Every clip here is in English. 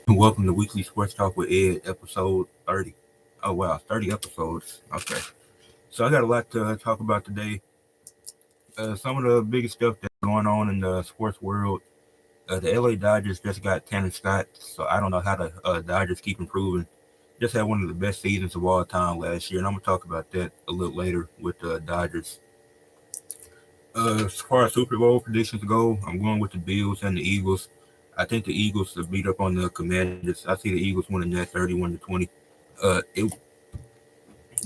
Welcome to Weekly Sports Talk with Ed, episode 30. Oh, wow, 30 episodes. Okay. So I got a lot to talk about today. Some of the biggest stuff that's going on in the sports world. The LA Dodgers just got Tanner Scott, so I don't know how the Dodgers keep improving. Just had one of the best seasons of all time last year, and I'm going to talk about that a little later with the Dodgers. As far as Super Bowl predictions go, I'm going with the Bills and the Eagles. I think the Eagles will beat up on the Commanders. I see the Eagles winning that 31-20.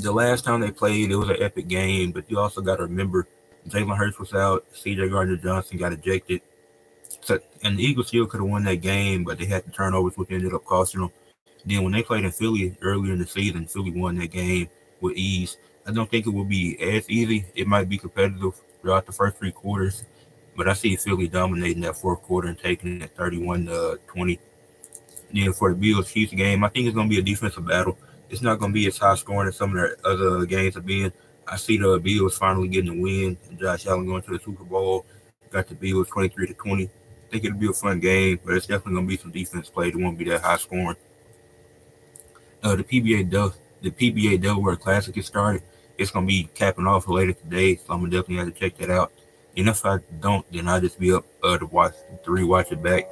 The last time they played, it was an epic game, but you also got to remember Jalen Hurts was out, C.J. Gardner-Johnson got ejected, so and the Eagles still could have won that game, but they had the turnovers, which ended up costing them. Then when they played in Philly earlier in the season, Philly won that game with ease. I don't think it will be as easy. It might be competitive throughout the first three quarters, but I see Philly dominating that fourth quarter and taking it 31-20. Then for the Bills Chiefs game, I think it's going to be a defensive battle. It's not going to be as high scoring as some of their other games have been. I see the Bills finally getting a win. And Josh Allen going to the Super Bowl. Got the Bills 23-20. I think it'll be a fun game, but it's definitely going to be some defense played. It won't be that high scoring. The PBA Delaware Classic is started. It's going to be capping off later today, so I'm going to definitely have to check that out. And if I don't, then I'll just be up to rewatch it back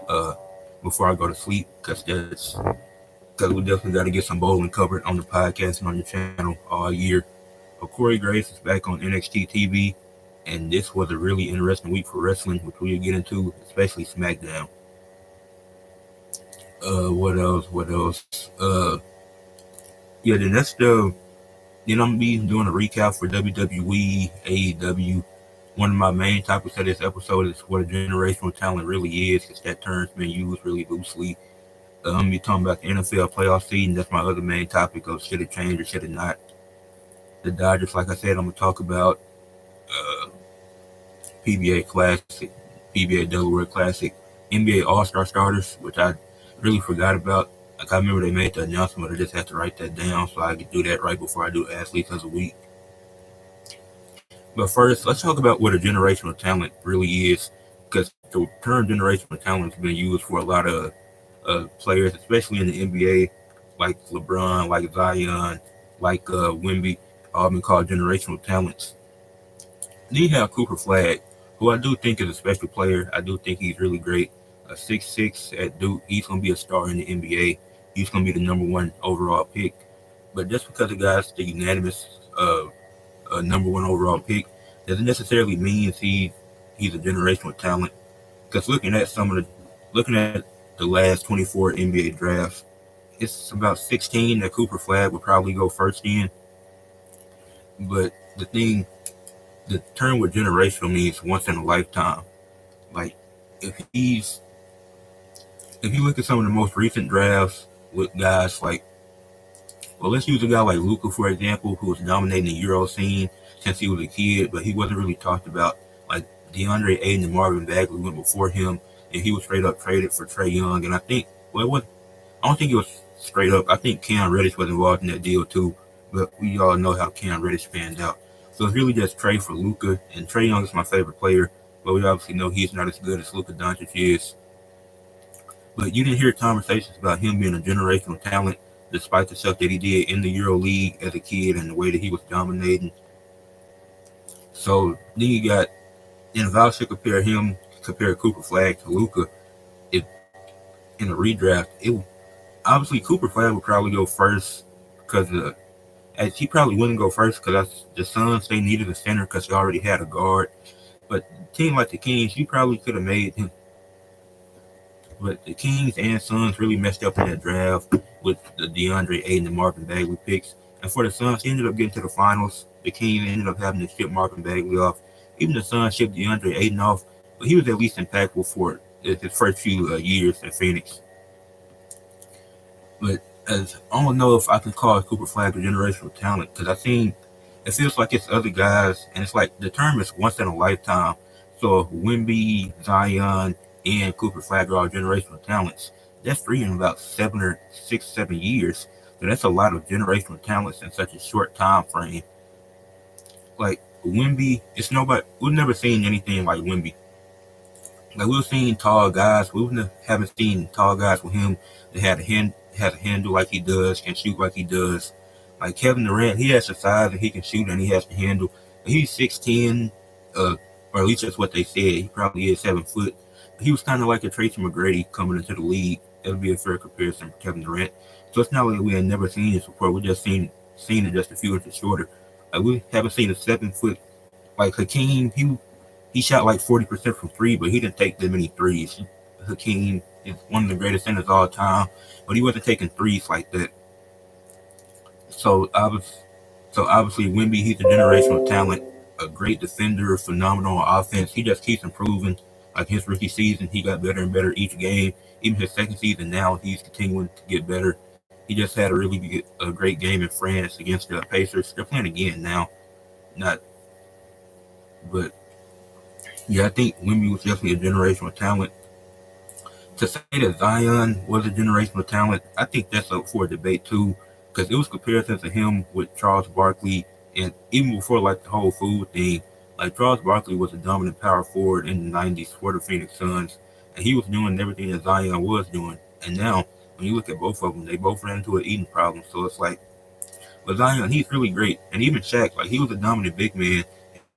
before I go to sleep, because we definitely got to get some bowling covered on the podcast and on the channel all year. Corey Graves is back on NXT TV, and this was a really interesting week for wrestling, which we'll get into, especially SmackDown. What else? Yeah, then I'm gonna be doing a recap for WWE, AEW. One of my main topics of this episode is what a generational talent really is, because that term's been used really loosely. I'm gonna be talking about the NFL playoff season. That's my other main topic of should it change or should it not. The Dodgers, like I said, I'm gonna talk about uh, PBA Classic, PBA Delaware Classic, NBA All-Star starters, which I really forgot about. Like I remember they made the announcement, but I just had to write that down so I could do that right before I do athletes of the week. But first, let's talk about what a generational talent really is, because the term generational talent has been used for a lot of players, especially in the NBA, like LeBron, like Zion, like Wemby, all been called generational talents. Then you have Cooper Flag, who I do think is a special player. I do think he's really great. 6'6" at Duke, he's going to be a star in the NBA. He's going to be the number one overall pick. But just because the guy's the unanimous number one overall pick doesn't necessarily mean he's a generational talent. Because looking at the last 24 NBA drafts, it's about 16 that Cooper Flag would probably go first in. But the term with generational means once in a lifetime. Like if he's if you look at some of the most recent drafts with guys like, well, let's use a guy like Luka, for example, who was dominating the Euro scene since he was a kid, but he wasn't really talked about. Like DeAndre Ayton and Marvin Bagley went before him, and he was straight up traded for Trae Young. And I don't think it was straight up. I think Cam Reddish was involved in that deal too, but we all know how Cam Reddish panned out. So it's really just Trae for Luka, and Trae Young is my favorite player, but we obviously know he's not as good as Luka Doncic is. But you didn't hear conversations about him being a generational talent, despite the stuff that he did in the Euro League as a kid and the way that he was dominating. So then you got, and if I was to compare Cooper Flag to Luka, if in a redraft, obviously Cooper Flag would probably go first because as he probably wouldn't go first because the Suns, they needed a center because they already had a guard. But a team like the Kings, you probably could have made him. But the Kings and Suns really messed up in that draft with the DeAndre Ayton and Marvin Bagley picks. And for the Suns, he ended up getting to the finals. The Kings ended up having to ship Marvin Bagley off. Even the Suns shipped DeAndre Ayton off, but he was at least impactful for his first few years at Phoenix. But as I don't know if I can call Cooper Flag a generational talent, because it feels like it's other guys, and it's like the term is once in a lifetime. So Wemby, Zion, and Cooper Flag are all generational talents. That's three in about 7 years. So that's a lot of generational talents in such a short time frame. Like Wemby, we've never seen anything like Wemby. Like we've seen tall guys, haven't seen tall guys with him that has a handle like he does, can shoot like he does. Like Kevin Durant, he has the size and he can shoot and he has the handle. He's 6'10", or at least that's what they said. He probably is 7 foot. He was kind of like a Tracy McGrady coming into the league. That would be a fair comparison for Kevin Durant. So it's not like we had never seen this before. We just seen it just a few inches shorter. Like we haven't seen a 7 foot like Hakeem. He shot like 40% from three, but he didn't take that many threes. Hakeem is one of the greatest centers of all time, but he wasn't taking threes like that. So obviously Wemby, he's a generational talent, a great defender, phenomenal on offense. He just keeps improving. Like his rookie season, he got better and better each game. Even his second season now, he's continuing to get better. He just had a great game in France against the Pacers. They're playing again now, not, but yeah, I think Wemby was definitely a generational talent. To say that Zion was a generational talent, I think that's up for a debate too, because it was comparisons of him with Charles Barkley, and even before like the whole food thing, like Charles Barkley was a dominant power forward in the '90s for the Phoenix Suns, and he was doing everything that Zion was doing. And now, when you look at both of them, they both ran into an eating problem. So it's like, but Zion, he's really great, and even Shaq, like he was a dominant big man.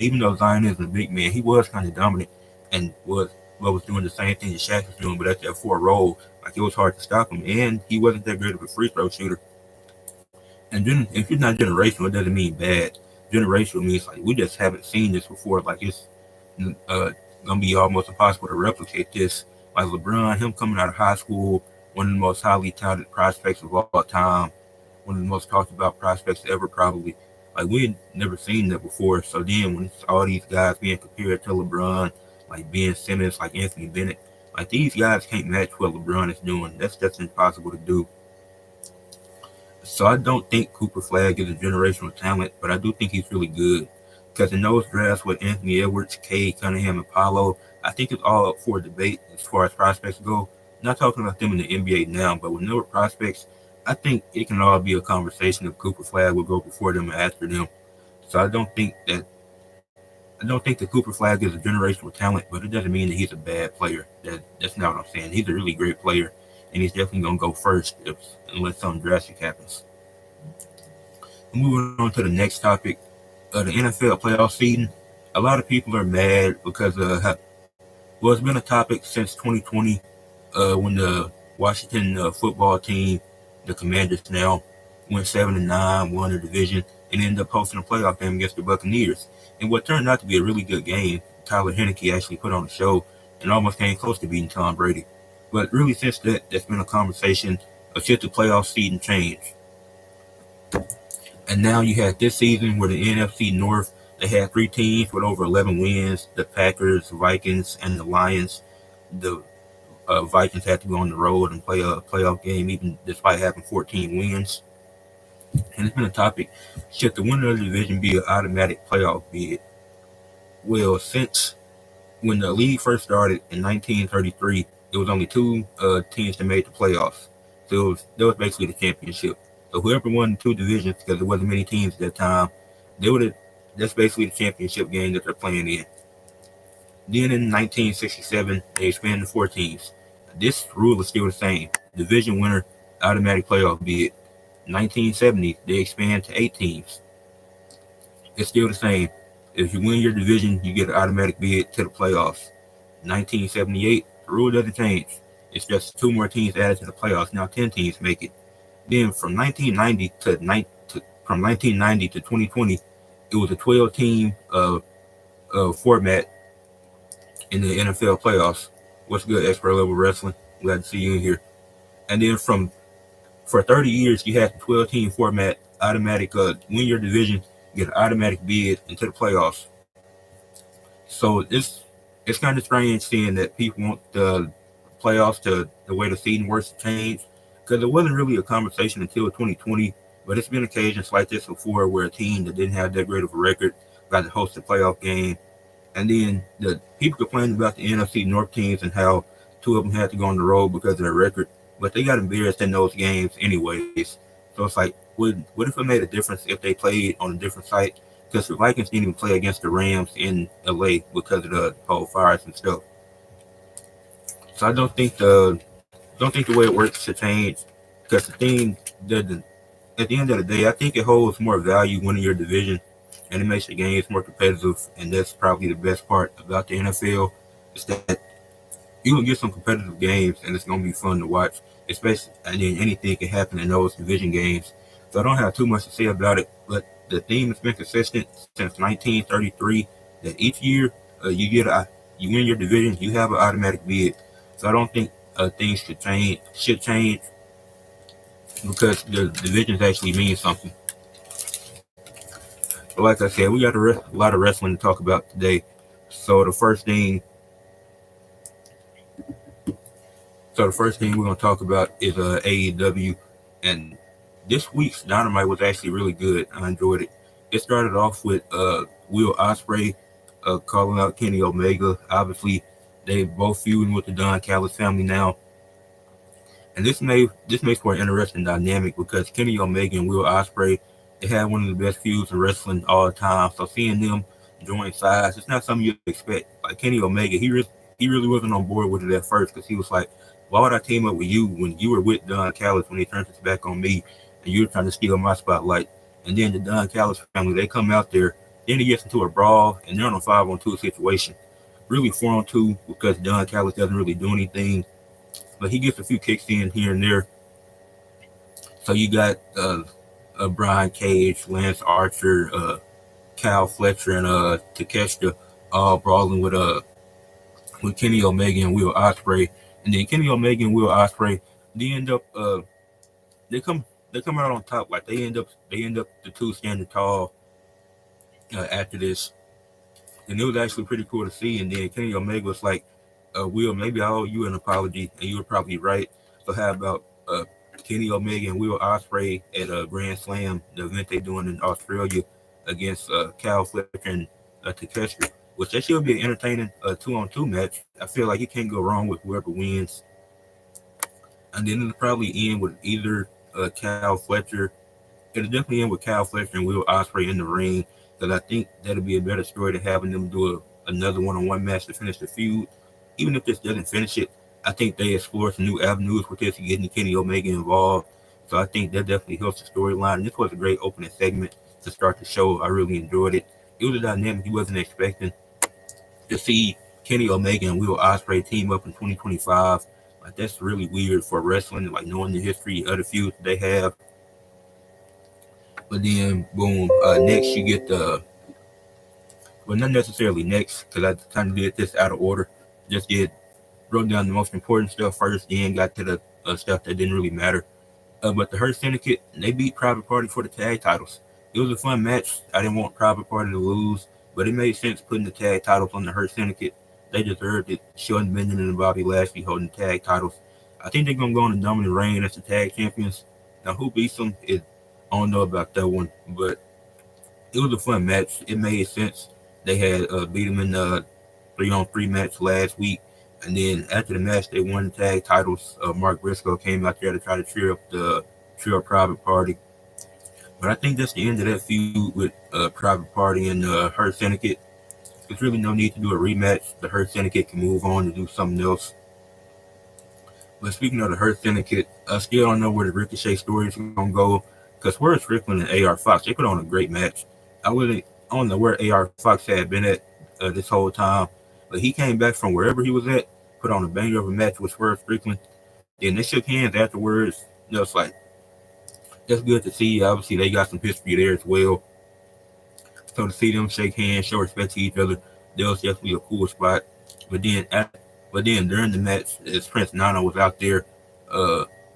Even though Zion isn't a big man, he was kind of dominant and was doing the same thing that Shaq was doing, but at that four role, like it was hard to stop him, and he wasn't that great of a free throw shooter. And then if you're not generational, it doesn't mean bad. Generational means like we just haven't seen this before. Like it's gonna be almost impossible to replicate this. Like LeBron, him coming out of high school, one of the most highly touted prospects of all time, one of the most talked about prospects ever, probably. Like we had never seen that before. So then when it's all these guys being compared to LeBron, like Ben Simmons, like Anthony Bennett, like these guys can't match what LeBron is doing. That's just impossible to do. So I don't think Cooper Flag is a generational talent, but I do think he's really good. Because in those drafts with Anthony Edwards, Cade Cunningham, and Paolo, I think it's all up for debate as far as prospects go. Not talking about them in the NBA now, but with newer prospects, I think it can all be a conversation if Cooper Flag will go before them and after them. So I don't think that Cooper Flag is a generational talent, but it doesn't mean that he's a bad player. That's not what I'm saying. He's a really great player, and he's definitely gonna go first unless something drastic happens. Moving on to the next topic, the NFL playoff season. A lot of people are mad because well, it's been a topic since 2020 when the Washington football team, the Commanders now, went 7-9, won the division, and ended up hosting a playoff game against the Buccaneers. And what turned out to be a really good game, Tyler Heineke actually put on a show and almost came close to beating Tom Brady. But really, since that, there's been a conversation of should the playoff season change. And now you had this season where the NFC North, they had three teams with over 11 wins: the Packers, Vikings, and the Lions. The Vikings had to go on the road and play a playoff game, even despite having 14 wins. And it's been a topic: should the winner of the division be an automatic playoff bid? Well, since when the league first started in 1933, it was only two teams that made the playoffs. So that was basically the championship. So whoever won two divisions, because there wasn't many teams at that time, they would have. That's basically the championship game that they're playing in. Then in 1967, they expanded to four teams. This rule is still the same. Division winner, automatic playoff bid. 1970, they expand to 8 teams. It's still the same. If you win your division, you get an automatic bid to the playoffs. 1978, the rule doesn't change. It's just two more teams added to the playoffs. Now 10 teams make it. Then from 1990 to 2020, it was a 12-team format in the NFL playoffs. What's good, expert level wrestling? Glad to see you in here. And then for 30 years, you had the 12-team format, automatic win your division, get an automatic bid into the playoffs. So it's kind of strange seeing that people want the playoffs to the way the season works to change, because it wasn't really a conversation until 2020. But it's been occasions like this before where a team that didn't have that great of a record got to host a playoff game. And then the people complaining about the NFC North teams and how two of them had to go on the road because of their record, but they got embarrassed in those games anyways. So it's like, what if it made a difference if they played on a different site? Because the Vikings didn't even play against the Rams in LA because of the whole fires and stuff. So I don't think the way it works should change because the thing that at the end of the day, I think it holds more value winning your division, and it makes the games more competitive. And that's probably the best part about the NFL is that you can get some competitive games, and it's gonna be fun to watch. Especially, and then anything can happen in those division games. So I don't have too much to say about it, but the theme has been consistent since 1933. That each year you win your division, you have an automatic bid. So I don't think things should change because the divisions actually mean something. But like I said, we got a lot of wrestling to talk about today. So the first thing, so the first thing we're gonna talk about is AEW, and this week's Dynamite was actually really good. I enjoyed it. It started off with Will Ospreay calling out Kenny Omega. Obviously, they both feuding with the Don Callis family now, and this makes for an interesting dynamic because Kenny Omega and Will Ospreay, they had one of the best feuds in wrestling all the time. So seeing them join sides, it's not something you expect. Like Kenny Omega, he really wasn't on board with it at first because he was like, "Why would I team up with you when you were with Don Callis when he turned his back on me and you were trying to steal my spotlight?" And then the Don Callis family, they come out there, then he gets into a brawl and they're on a 5-on-2 situation, really 4-on-2 because Don Callis doesn't really do anything, but he gets a few kicks in here and there. So you got Brian Cage, Lance Archer, Kyle Fletcher, and Takeshita all brawling with Kenny Omega and Will Ospreay. And then Kenny Omega and Will Ospreay, they end up they come they come out on top. Like they end up the two standing tall after this, and it was actually pretty cool to see. And then Kenny Omega was like, "Will, maybe I owe you an apology," and you were probably right. So how about Kenny Omega and Will Ospreay at a Grand Slam, the event they're doing in Australia against Cal Fletcher and Takeshita, which that should be an entertaining 2-on-2 match. I feel like you can't go wrong with whoever wins. And then it'll probably end with either Cal Fletcher. It'll definitely end with Cal Fletcher and Will Ospreay in the ring, because I think that'll be a better story to having them do another one-on-one match to finish the feud. Even if this doesn't finish it, I think they explore some new avenues with this, getting Kenny Omega involved. So I think that definitely helps the storyline. And this was a great opening segment to start the show. I really enjoyed it. It was a dynamic you wasn't expecting to see Kenny Omega and Will Ospreay team up in 2025. Like that's really weird for wrestling. Like knowing the history of the feuds they have. But then boom, next you get well, not necessarily next because I kind of did this out of order. Just did wrote down the most important stuff first, then got to the stuff that didn't really matter. But the Hurt Syndicate, they beat Private Party for the tag titles. It was a fun match. I didn't want Private Party to lose, but it made sense putting the tag titles on the Hurt Syndicate. They deserved it. Shelton Benjamin and Bobby Lashley holding the tag titles. I think they're gonna go on a dominant reign as the tag champions. Now who beats them? I don't know about that one, but it was a fun match. It made sense. They had beat them in the 3-on-3 match last week. And then after the match, they won the tag titles. Mark Briscoe came out there to try to cheer up Private Party. But I think that's the end of that feud with Private Party and Hurt Syndicate. There's really no need to do a rematch. The Hurt Syndicate can move on to do something else. But speaking of the Hurt Syndicate, I still don't know where the Ricochet story is going to go. Because where's Strickland and AR Fox? They put on a great match. I don't know where AR Fox had been at this whole time. But he came back from wherever he was at, put on a banger of a match with Swerve Strickland. Then they shook hands afterwards. It's like, that's good to see. Obviously, they got some history there as well. So to see them shake hands, show respect to each other, that was definitely a cool spot. But then during the match, as Prince Nana was out there,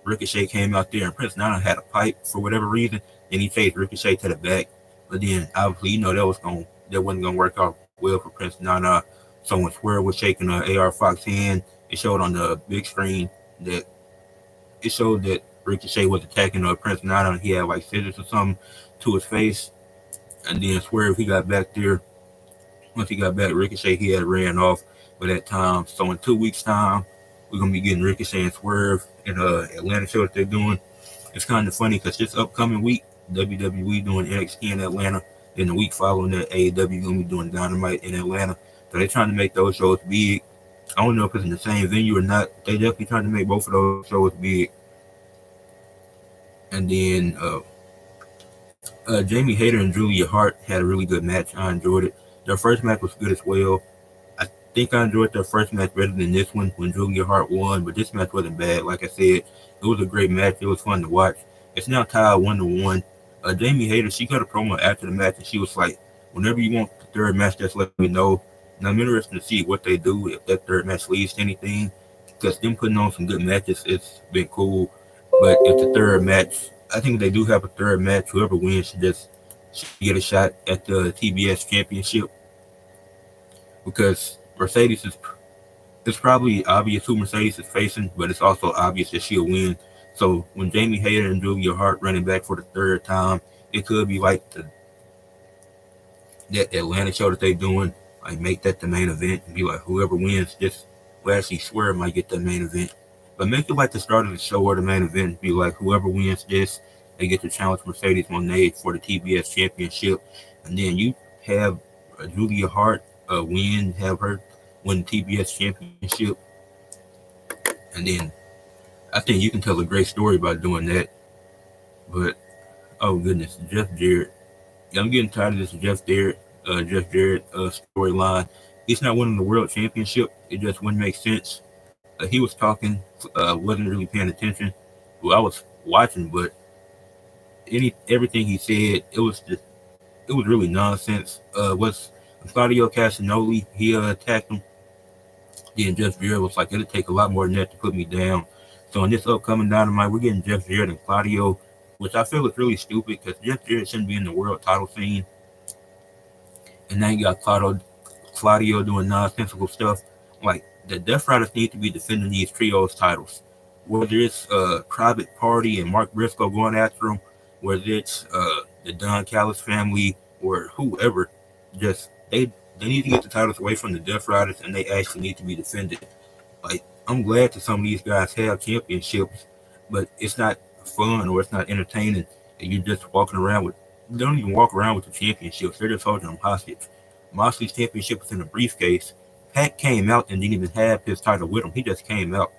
Ricochet came out there, and Prince Nana had a pipe for whatever reason, and he chased Ricochet to the back. But then obviously, that wasn't gonna work out well for Prince Nana. So when Swerve was shaking AR Fox's hand, it showed on the big screen that Ricochet was attacking Prince Nana. He had like scissors or something to his face, and then Swerve, he got back there. Once he got back, Ricochet, he had ran off by that time. So in 2 weeks' time, we're gonna be getting Ricochet and Swerve in Atlanta show that they're doing. It's kind of funny because this upcoming week, WWE doing NXT in Atlanta. Then the week following that, AEW gonna be doing Dynamite in Atlanta. So they're trying to make those shows big. I don't know if it's in the same venue or not. They definitely trying to make both of those shows big. And then Jamie Hayter and Julia Hart had a really good match. I enjoyed it. Their first match was good as well. I think I enjoyed their first match better than this one when Julia Hart won, but this match wasn't bad. Like I said, it was a great match. It was fun to watch. It's now tied 1-1. Jamie Hayter, she got a promo after the match, and she was like, "Whenever you want the third match, just let me know." And I'm interested to see what they do if that third match leads to anything, because them putting on some good matches, it's been cool. But if the third match, I think they do have a third match. Whoever wins should get a shot at the TBS Championship, because Mercedes is it's probably obvious who Mercedes is facing, but it's also obvious that she'll win. So when Jamie Hayter and Julia Hart running back for the third time, it could be like that Atlanta show that they doing, like make that the main event and be like whoever wins this will actually swear might get that main event. But make it like the start of the show or the main event, be like whoever wins this, they get to challenge Mercedes Moné for the TBS Championship, and then you have Julia Hart have her win the TBS Championship, and then I think you can tell a great story by doing that. But oh goodness, Jeff Jarrett. Yeah, I'm getting tired of this Jeff Jarrett storyline. He's not winning the world championship. It just wouldn't make sense. He was talking, wasn't really paying attention. Well, I was watching, but everything he said, it was really nonsense. Was Claudio Castagnoli? He attacked him. Then Jeff Jarrett was like, it'll take a lot more than that to put me down. So in this upcoming Dynamite, we're getting Jeff Jarrett and Claudio, which I feel is really stupid because Jeff Jarrett shouldn't be in the world title scene. And now you got Claudio doing nonsensical stuff. Like, the Death Riders need to be defending these trios titles. Whether it's Private Party and Mark Briscoe going after them, whether it's the Don Callis family or whoever, just they need to get the titles away from the Death Riders, and they actually need to be defended. Like, I'm glad that some of these guys have championships, but it's not fun or it's not entertaining, and you're just walking around with. They don't even walk around with the championships. They're just holding them hostage. Moxley's championship was in a briefcase. Pat came out and didn't even have his title with him. He just came out.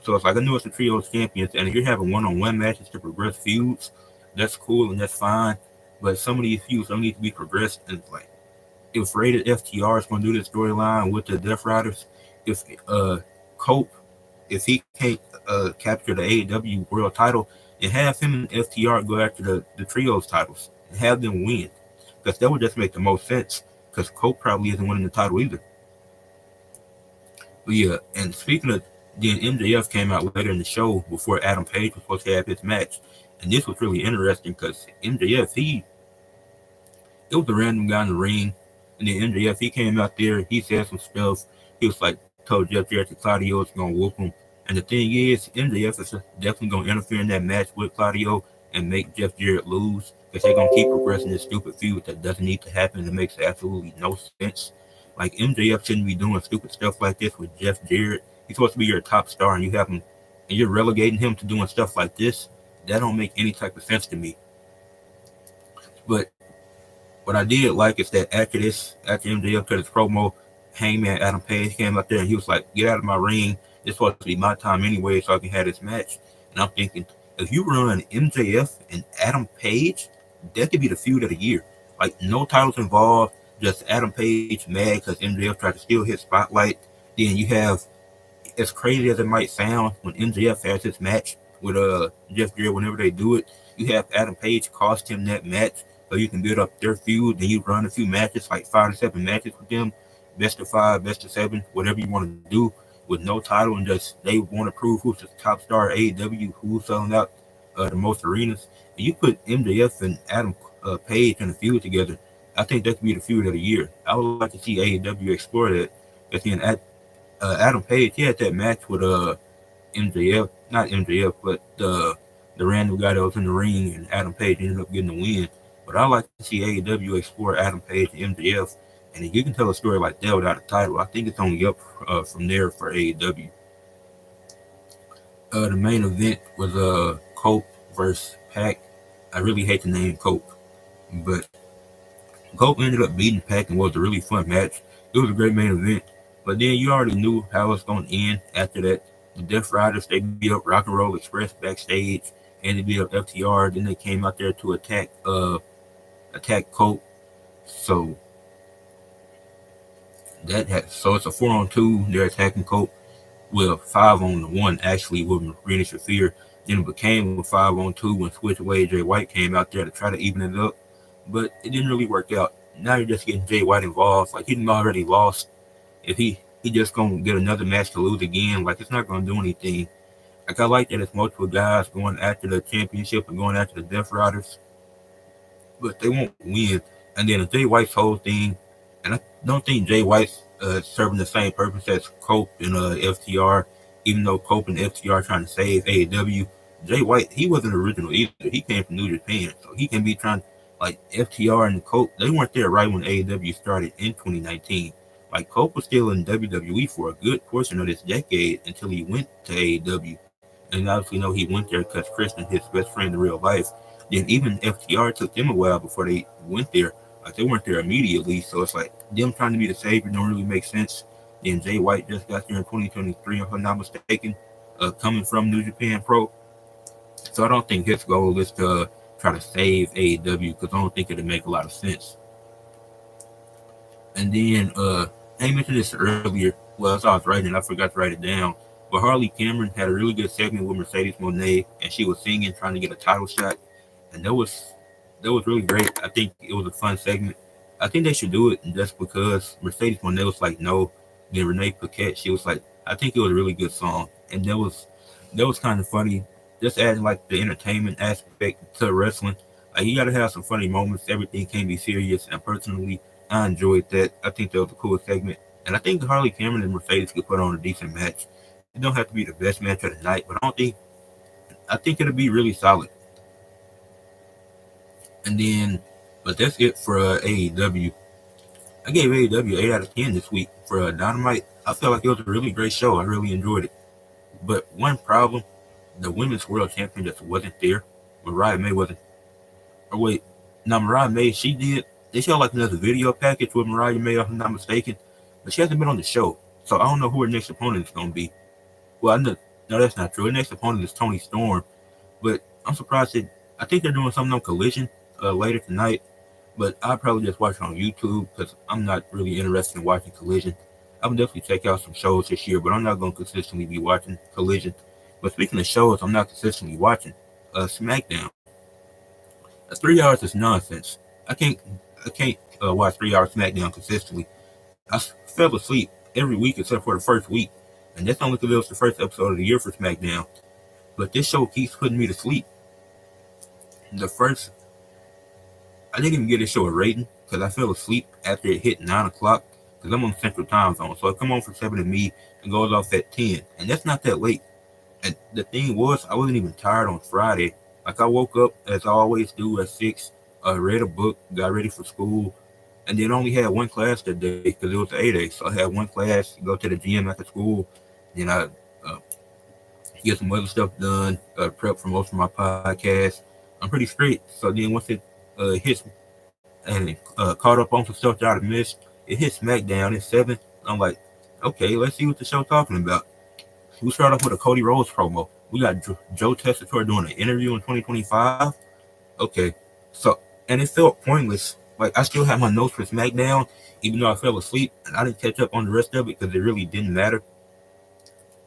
So it's like, I know it's the trios champions, and if you're having one-on-one matches to progress feuds, that's cool and that's fine. But some of these feuds don't need to be progressed. And like, if Rated FTR is going to do this storyline with the Death Riders, if Cope, if he can't capture the AEW world title, and have him and FTR go after the trios titles and have them win, because that would just make the most sense. Because Cope probably isn't winning the title either. But yeah, and speaking of, then MJF came out later in the show before Adam Page was supposed to have his match, and this was really interesting because MJF, it was a random guy in the ring, and then MJF, he came out there, he said some stuff. He was like, told Jeff Jarrett that Claudio was gonna whoop him. And the thing is, MJF is definitely gonna interfere in that match with Claudio and make Jeff Jarrett lose, because they're gonna keep progressing this stupid feud that doesn't need to happen. It makes absolutely no sense. Like, MJF shouldn't be doing stupid stuff like this with Jeff Jarrett. He's supposed to be your top star, and you have him, and you're relegating him to doing stuff like this. That don't make any type of sense to me. But what I did like is that after MJF cut his promo, Hangman Adam Page came out there and he was like, "Get out of my ring. It's supposed to be my time anyway, so I can have this match." And I'm thinking, if you run MJF and Adam Page, that could be the feud of the year. Like, no titles involved, just Adam Page mad because MJF tried to steal his spotlight. Then you have, as crazy as it might sound, when MJF has his match with Jeff Jarrett, whenever they do it, you have Adam Page cost him that match so you can build up their feud. Then you run a few matches, like 5 to 7 matches with them, best of 5, best of 7, whatever you want to do, with no title, and just they want to prove who's the top star at AEW, who's selling out the most arenas. And you put MJF and Adam Page in a feud together, I think that could be the feud of the year. I would like to see AEW explore that. But then Adam Page, he had that match with MJF, not MJF, but the random guy that was in the ring, and Adam Page ended up getting the win. But I like to see AEW explore Adam Page and MJF, and if you can tell a story like that without a title, I think it's only up from there for AEW. The main event was Cope versus Pac. I really hate the name Cope, but Cope ended up beating Pac and was a really fun match. It was a great main event. But then you already knew how it's going to end after that. The Death Riders, they beat up Rock and Roll Express backstage, and they beat up FTR. Then they came out there to attack Colt. So so it's a 4-on-2. They're attacking Colt. Well, 5-on-1 actually with Marina Shafir. Then it became a 5-on-2 when Switchway Jay White came out there to try to even it up, but it didn't really work out. Now you're just getting Jay White involved. Like he's already lost. If he just gonna get another match to lose again, like it's not gonna do anything. Like I like that it's multiple guys going after the championship and going after the Death Riders, but they won't win. And then Jay White's whole thing, and I don't think Jay White's serving the same purpose as Cope and FTR, even though Cope and FTR are trying to save AEW. Jay White, he wasn't original either. He came from New Japan, so he can be trying like FTR and Cope. They weren't there right when AEW started in 2019. Like Cope was still in WWE for a good portion of this decade until he went to AEW. And obviously, know he went there because Christian, his best friend in real life. Then even FTR took them a while before they went there. Like they weren't there immediately, so it's like them trying to be the savior don't really make sense. Then Jay White just got there in 2023, if I'm not mistaken, coming from New Japan Pro. So I don't think his goal is to try to save AEW because I don't think it'll make a lot of sense. And then I mentioned this earlier. Well, as I was writing, I forgot to write it down. But Harley Cameron had a really good segment with Mercedes Moné, and she was singing, trying to get a title shot, and that was really great. I think it was a fun segment. I think they should do it just because Mercedes Moné was like no. Then Renee Paquette, she was like, I think it was a really good song, and that was kind of funny. Just adding like the entertainment aspect to wrestling. Like you got to have some funny moments. Everything can't be serious. And personally, I enjoyed that. I think that was a cool segment, and I think Harley Cameron and Mercedes could put on a decent match. It don't have to be the best match of the night, but I think it'll be really solid. And then, but that's it for AEW. I gave AEW 8 out of 10 this week for Dynamite. I felt like it was a really great show. I really enjoyed it. But one problem, the Women's World Champion just wasn't there. Mariah May wasn't. Or wait, now Mariah May, she did. They showed like another video package with Mariah May, if I'm not mistaken. But she hasn't been on the show. So I don't know who her next opponent is going to be. Well, I know, no, that's not true. Her next opponent is Toni Storm. But I'm surprised that I think they're doing something on Collision later tonight. But I'll probably just watch it on YouTube because I'm not really interested in watching Collision. I would definitely check out some shows this year, but I'm not going to consistently be watching Collision. But speaking of shows, I'm not consistently watching SmackDown. 3 hours is nonsense. I can't watch 3 hours SmackDown consistently. I fell asleep every week except for the first week, and that's only because it was the first episode of the year for SmackDown. But this show keeps putting me to sleep. I didn't even give this show a rating because I fell asleep after it hit 9 o'clock because I'm on Central Time Zone. So it come on for 7 to me and goes off at 10. And that's not that late. And the thing was, I wasn't even tired on Friday. Like I woke up as I always do at 6, read a book, got ready for school, and then only had one class that day because it was the A-Day. So I had one class, go to the gym after school, then I get some other stuff done, prep for most of my podcasts. I'm pretty straight. So then once it hits and caught up on some stuff that I missed, it hit SmackDown at 7. I'm like, okay, let's see what the show's talking about. We start off with a Cody Rhodes promo. We got Joe Tessitore doing an interview in 2025. Okay, so and it felt pointless. Like I still have my notes for SmackDown, even though I fell asleep and I didn't catch up on the rest of it because it really didn't matter.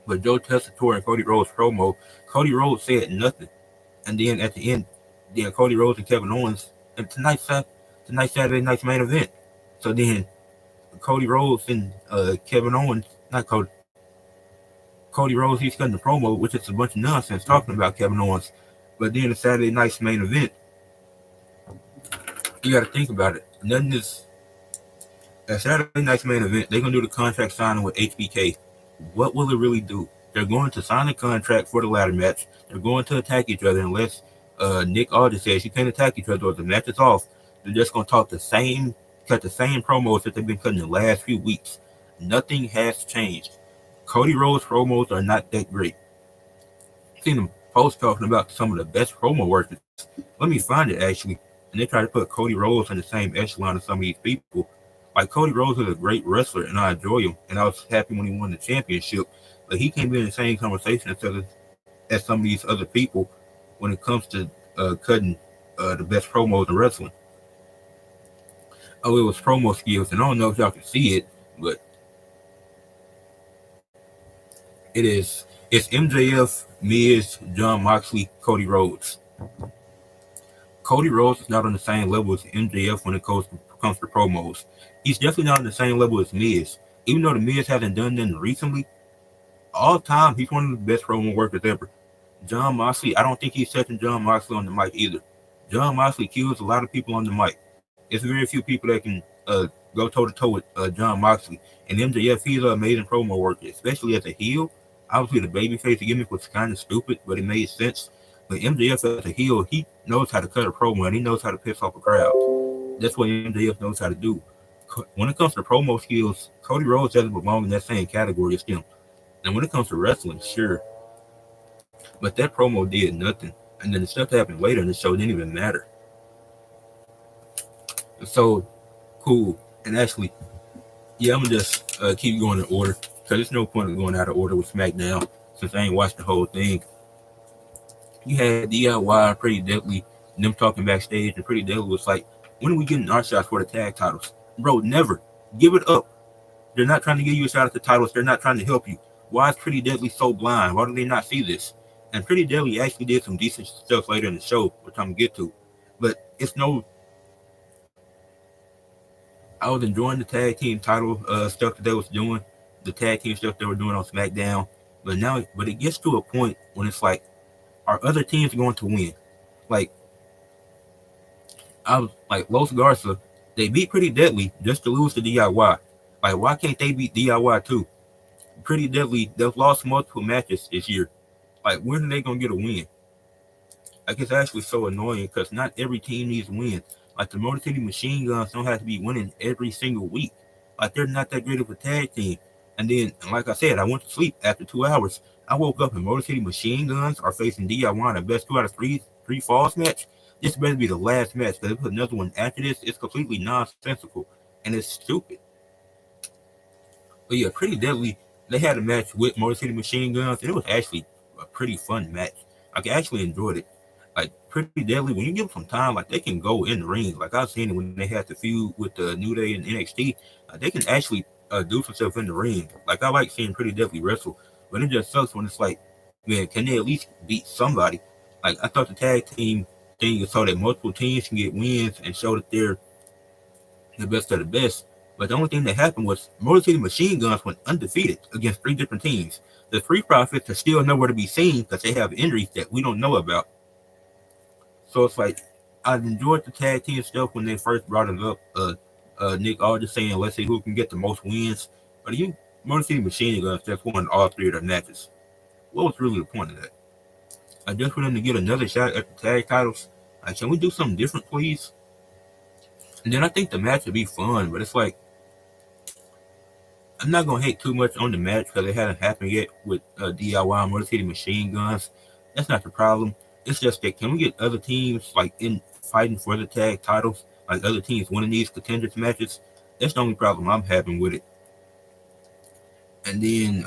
But Joe Tessitore and Cody Rhodes promo, Cody Rhodes said nothing, and then at the end, then Cody Rhodes and Kevin Owens and tonight's Saturday night's main event. So then Cody Rhodes and Kevin Owens, not Cody Rhodes, he's cutting the promo, which is a bunch of nonsense talking about Kevin Owens. But then the Saturday night's main event, you got to think about it. Nothing is. At Saturday night's main event, they're going to do the contract signing with HBK. What will it really do? They're going to sign a contract for the ladder match. They're going to attack each other unless Nick Aldis says you can't attack each other or the match is off. They're just going to cut the same promos that they've been cutting the last few weeks. Nothing has changed. Cody Rhodes promos are not that great. I've seen them post talking about some of the best promo workers. Let me find it actually. And they try to put Cody Rhodes in the same echelon as some of these people. Like Cody Rhodes is a great wrestler, and I enjoy him, and I was happy when he won the championship. But he can't be in the same conversation as some of these other people when it comes to cutting the best promos in wrestling. Oh, it was promo skills, and I don't know if y'all can see it, but it's MJF, Miz, John Moxley, Cody Rhodes. Cody Rhodes is not on the same level as MJF when it comes to promos. He's definitely not on the same level as Miz. Even though the Miz hasn't done nothing recently, all time he's one of the best promo workers ever. John Moxley, I don't think he's touching John Moxley on the mic either. John Moxley kills a lot of people on the mic. It's very few people that can go toe to toe with John Moxley. And MJF, he's an amazing promo worker, especially as a heel. Obviously, the babyface gimmick was kind of stupid, but it made sense. But MJF as a heel, he knows how to cut a promo and he knows how to piss off a crowd. That's what MJF knows how to do. When it comes to promo skills, Cody Rhodes doesn't belong in that same category as him. And when it comes to wrestling, sure. But that promo did nothing. And then the stuff that happened later in the show didn't even matter. So, cool. And actually, yeah, I'm going to just keep going in order. Because there's no point in going out of order with SmackDown since I ain't watched the whole thing. You had DIY, Pretty Deadly, and them talking backstage. And Pretty Deadly was like, when are we getting our shots for the tag titles? Bro, never. Give it up. They're not trying to give you a shot at the titles. They're not trying to help you. Why is Pretty Deadly so blind? Why do they not see this? And Pretty Deadly actually did some decent stuff later in the show, which I'm going to get to. But it's no... I was enjoying the tag team title stuff that they was doing, the tag team stuff they were doing on SmackDown. But it gets to a point when it's like, are other teams going to win? Like, I was like Los Garza, they beat Pretty Deadly just to lose to DIY. Like, why can't they beat DIY too? Pretty Deadly, they've lost multiple matches this year. Like, when are they gonna get a win? Like, it's actually so annoying because not every team needs wins. Like, the Motor City Machine Guns don't have to be winning every single week. Like, they're not that great of a tag team. And then, like I said, I went to sleep after 2 hours. I woke up and Motor City Machine Guns are facing DIY in the best 2 out of 3 falls match. This better be the last match because if put another one after this, it's completely nonsensical and it's stupid. But yeah, Pretty Deadly, they had a match with Motor City Machine Guns, and it was actually a pretty fun match. Like, I actually enjoyed it. Like, Pretty Deadly, when you give them some time, like, they can go in the ring. Like, I've seen it when they had the feud with the New Day and NXT. They can actually do some stuff in the ring. Like, I like seeing Pretty Deadly wrestle, but it just sucks when it's like, man, can they at least beat somebody? Like, I thought the tag team thing is so that multiple teams can get wins and show that they're the best of the best. But the only thing that happened was Motor City Machine Guns went undefeated against 3 different teams. The Street Profits are still nowhere to be seen because they have injuries that we don't know about. So it's like, I enjoyed the tag team stuff when they first brought it up. Nick Aldis saying, let's see who can get the most wins. But Motor City Machine Guns just won all 3 of their matches. What was really the point of that? I just for them to get another shot at the tag titles. Like, can we do something different, please? And then I think the match would be fun, but it's like, I'm not gonna hate too much on the match because it hasn't happened yet with DIY and Motor City Machine Guns. That's not the problem. It's just that can we get other teams like in fighting for the tag titles, like other teams winning these contenders matches? That's the only problem I'm having with it. And then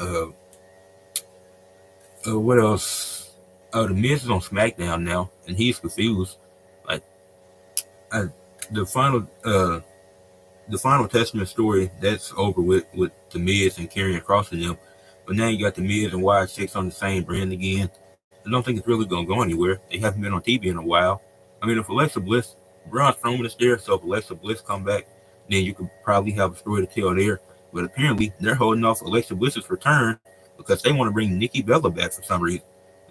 what else? The Miz is on SmackDown now, and he's confused. Like, the final Testament story that's over with the Miz and Karrion Kross and them. But now you got the Miz and Y6 on the same brand again. I don't think it's really gonna go anywhere. They haven't been on TV in a while. I mean, if Alexa Bliss, Braun Strowman is there, so if Alexa Bliss come back, then you could probably have a story to tell there. But apparently they're holding off Alexa Bliss's return because they want to bring Nikki Bella back for some reason.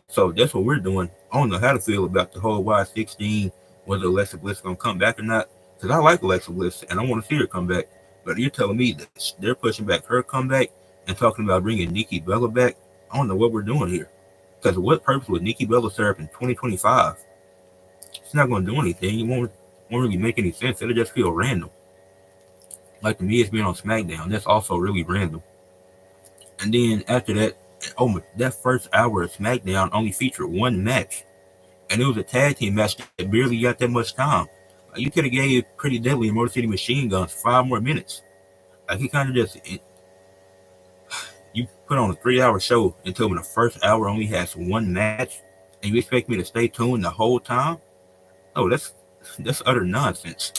So that's what we're doing. I don't know how to feel about the whole Y16, whether Alexa Bliss is gonna come back or not. Because I like Alexa Bliss and I want to see her come back. But you're telling me that they're pushing back her comeback and talking about bringing Nikki Bella back? I don't know what we're doing here. Because what purpose would Nikki Bella serve in 2025? It's not going to do anything. It won't really make any sense. It'll just feel random. Like the Miz being on SmackDown. That's also really random. And then after that, that first hour of SmackDown only featured one match. And it was a tag team match that barely got that much time. You could have gave Pretty Deadly and Motor City Machine Guns 5 more minutes. Like, it kind of just you put on a 3 hour show and tell me the first hour only has one match, and you expect me to stay tuned the whole time? Oh, that's utter nonsense.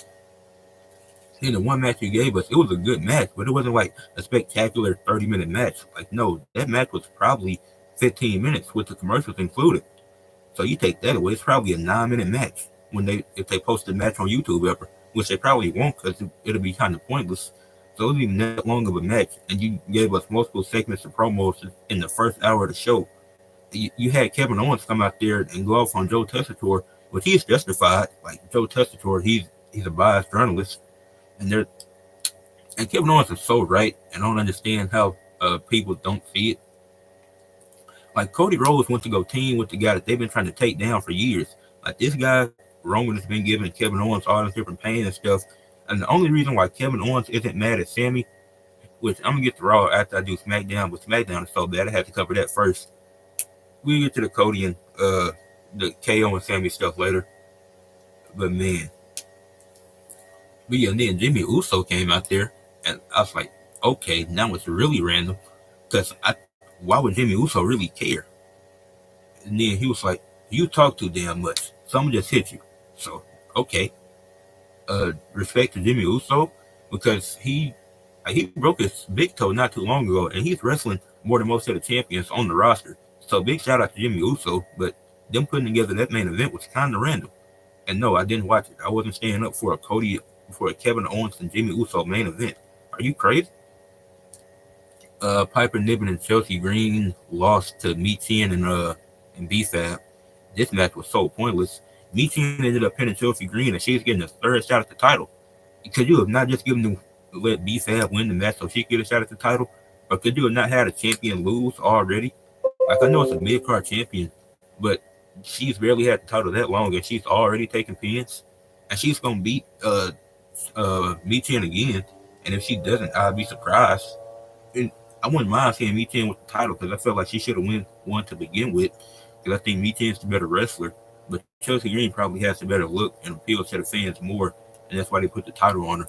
In the one match you gave us, it was a good match, but it wasn't like a spectacular 30-minute match. Like, no, that match was probably 15 minutes with the commercials included. So you take that away, it's probably a 9-minute match when they if they post the match on YouTube ever, which they probably won't because it'll be kind of pointless. So it wasn't even that long of a match, and you gave us multiple segments of promos in the first hour of the show. You had Kevin Owens come out there and go off on Joe Tessitore, which he's justified. Like, Joe Tessitore, he's a biased journalist, and they're and Kevin Owens is so right, and I don't understand how people don't see it. Like, Cody Rhodes went to go team with the guy that they've been trying to take down for years. Like, this guy Roman has been giving Kevin Owens all this different pain and stuff. And the only reason why Kevin Owens isn't mad at Sammy, which I'm gonna get to Raw after I do SmackDown, but SmackDown is so bad I have to cover that first. We get to the Cody and the KO and Sammy stuff later. But man, but yeah, and then Jimmy Uso came out there, and I was like, okay, now it's really random, because why would Jimmy Uso really care? And then he was like, you talk too damn much. Someone just hit you. So okay, respect to Jimmy Uso, because he broke his big toe not too long ago, and he's wrestling more than most of the champions on the roster. So big shout out to Jimmy Uso, but them putting together that main event was kind of random. And no, I didn't watch it. I wasn't staying up for a Kevin Owens and Jimmy Uso main event. Are you crazy? Piper Niven and Chelsea Green lost to Michin and B-Fab. This match was so pointless. Michin ended up pinning Chelsea Green, and she's getting a third shot at the title. Could you have not just given them let B-Fab win the match so she could get a shot at the title? Or could you have not had a champion lose already? Like, I know it's a mid-card champion, but she's barely had the title that long, and she's already taking pins. And she's going to beat Michin again. And if she doesn't, I'd be surprised. And I wouldn't mind seeing Michin with the title, because I felt like she should have won to begin with, because I think Michin's the better wrestler. But Chelsea Green probably has the better look and appeals to the fans more, and that's why they put the title on her.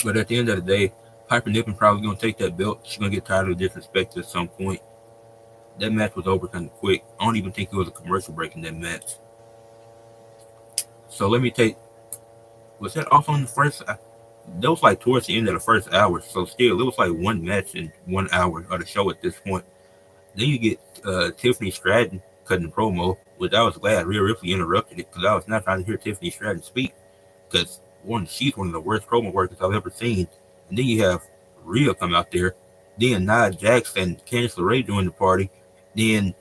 But at the end of the day, Piper Niven probably going to take that belt. She's going to get tired of disrespect at some point. That match was over kind of quick. I don't even think it was a commercial break in that match. So let me take. Was that off on the first? That was like towards the end of the first hour. So still, it was like one match in 1 hour of the show at this point. Then you get Tiffany Stratton cutting the promo, which I was glad Rhea Ripley interrupted it, because I was not trying to hear Tiffany Stratton speak. Because she's one of the worst promo workers I've ever seen. And then you have Rhea come out there. Then Nia Jax and Candice LeRae join the party. Then,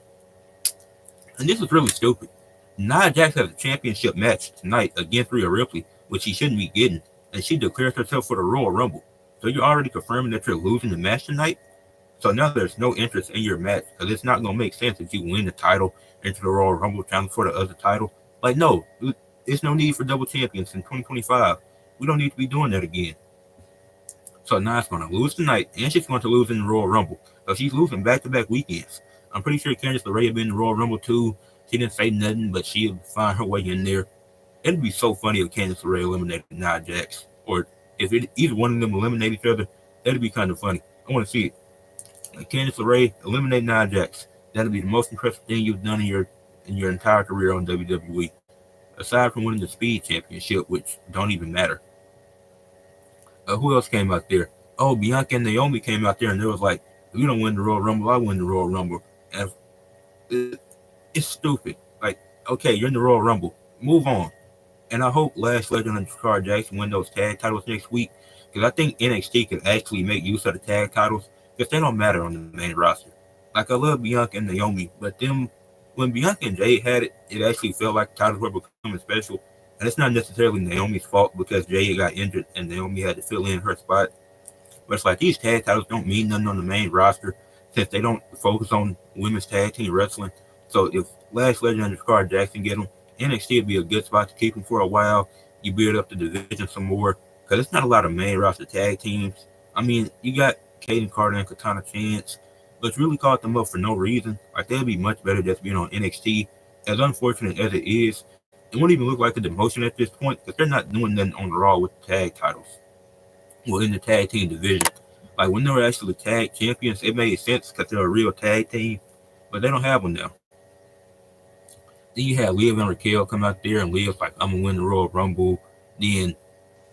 and this is really stupid, Nia Jax has a championship match tonight against Rhea Ripley, which she shouldn't be getting, and she declares herself for the Royal Rumble. So you're already confirming that you're losing the match tonight? So now there's no interest in your match, because it's not going to make sense if you win the title into the Royal Rumble challenge for the other title. Like, no, there's no need for double champions in 2025. We don't need to be doing that again. So Nia's going to lose tonight, and she's going to lose in the Royal Rumble. So she's losing back-to-back weekends. I'm pretty sure Candice LeRae had been in the Royal Rumble too. She didn't say nothing, but she'll find her way in there. It'd be so funny if Candice LeRae eliminated Nia Jax, or if either one of them eliminate each other. That'd be kind of funny. I want to see it. Like, Candice LeRae eliminate Nia Jax. That'd be the most impressive thing you've done in your entire career on WWE, aside from winning the Speed Championship, which don't even matter. Who else came out there? Oh, Bianca and Naomi came out there, and they was like, if you don't win the Royal Rumble, I win the Royal Rumble. And it's stupid. Like, okay, you're in the Royal Rumble. Move on. And I hope Lash Legend and Jakar Jackson win those tag titles next week, because I think NXT can actually make use of the tag titles, because they don't matter on the main roster. Like, I love Bianca and Naomi, but when Bianca and Jade had it, it actually felt like the titles were becoming special. And it's not necessarily Naomi's fault, because Jade got injured and Naomi had to fill in her spot. But it's like, these tag titles don't mean nothing on the main roster, since they don't focus on women's tag team wrestling. So if Lash Legend and Jakar Jackson get them, NXT would be a good spot to keep them for a while. You build up the division some more, because it's not a lot of main roster tag teams. I mean, you got Kaden Carter and Katana Chance, but it's really caught them up for no reason. Like, they'd be much better just being on NXT. As unfortunate as it is, it won't even look like a demotion at this point because they're not doing nothing on the Raw with the tag titles. Well, in the tag team division. Like when they were actually tag champions, it made sense because they're a real tag team, but they don't have one now. Then you had Liv and Raquel come out there, and Liv's like, "I'm gonna win the Royal Rumble." Then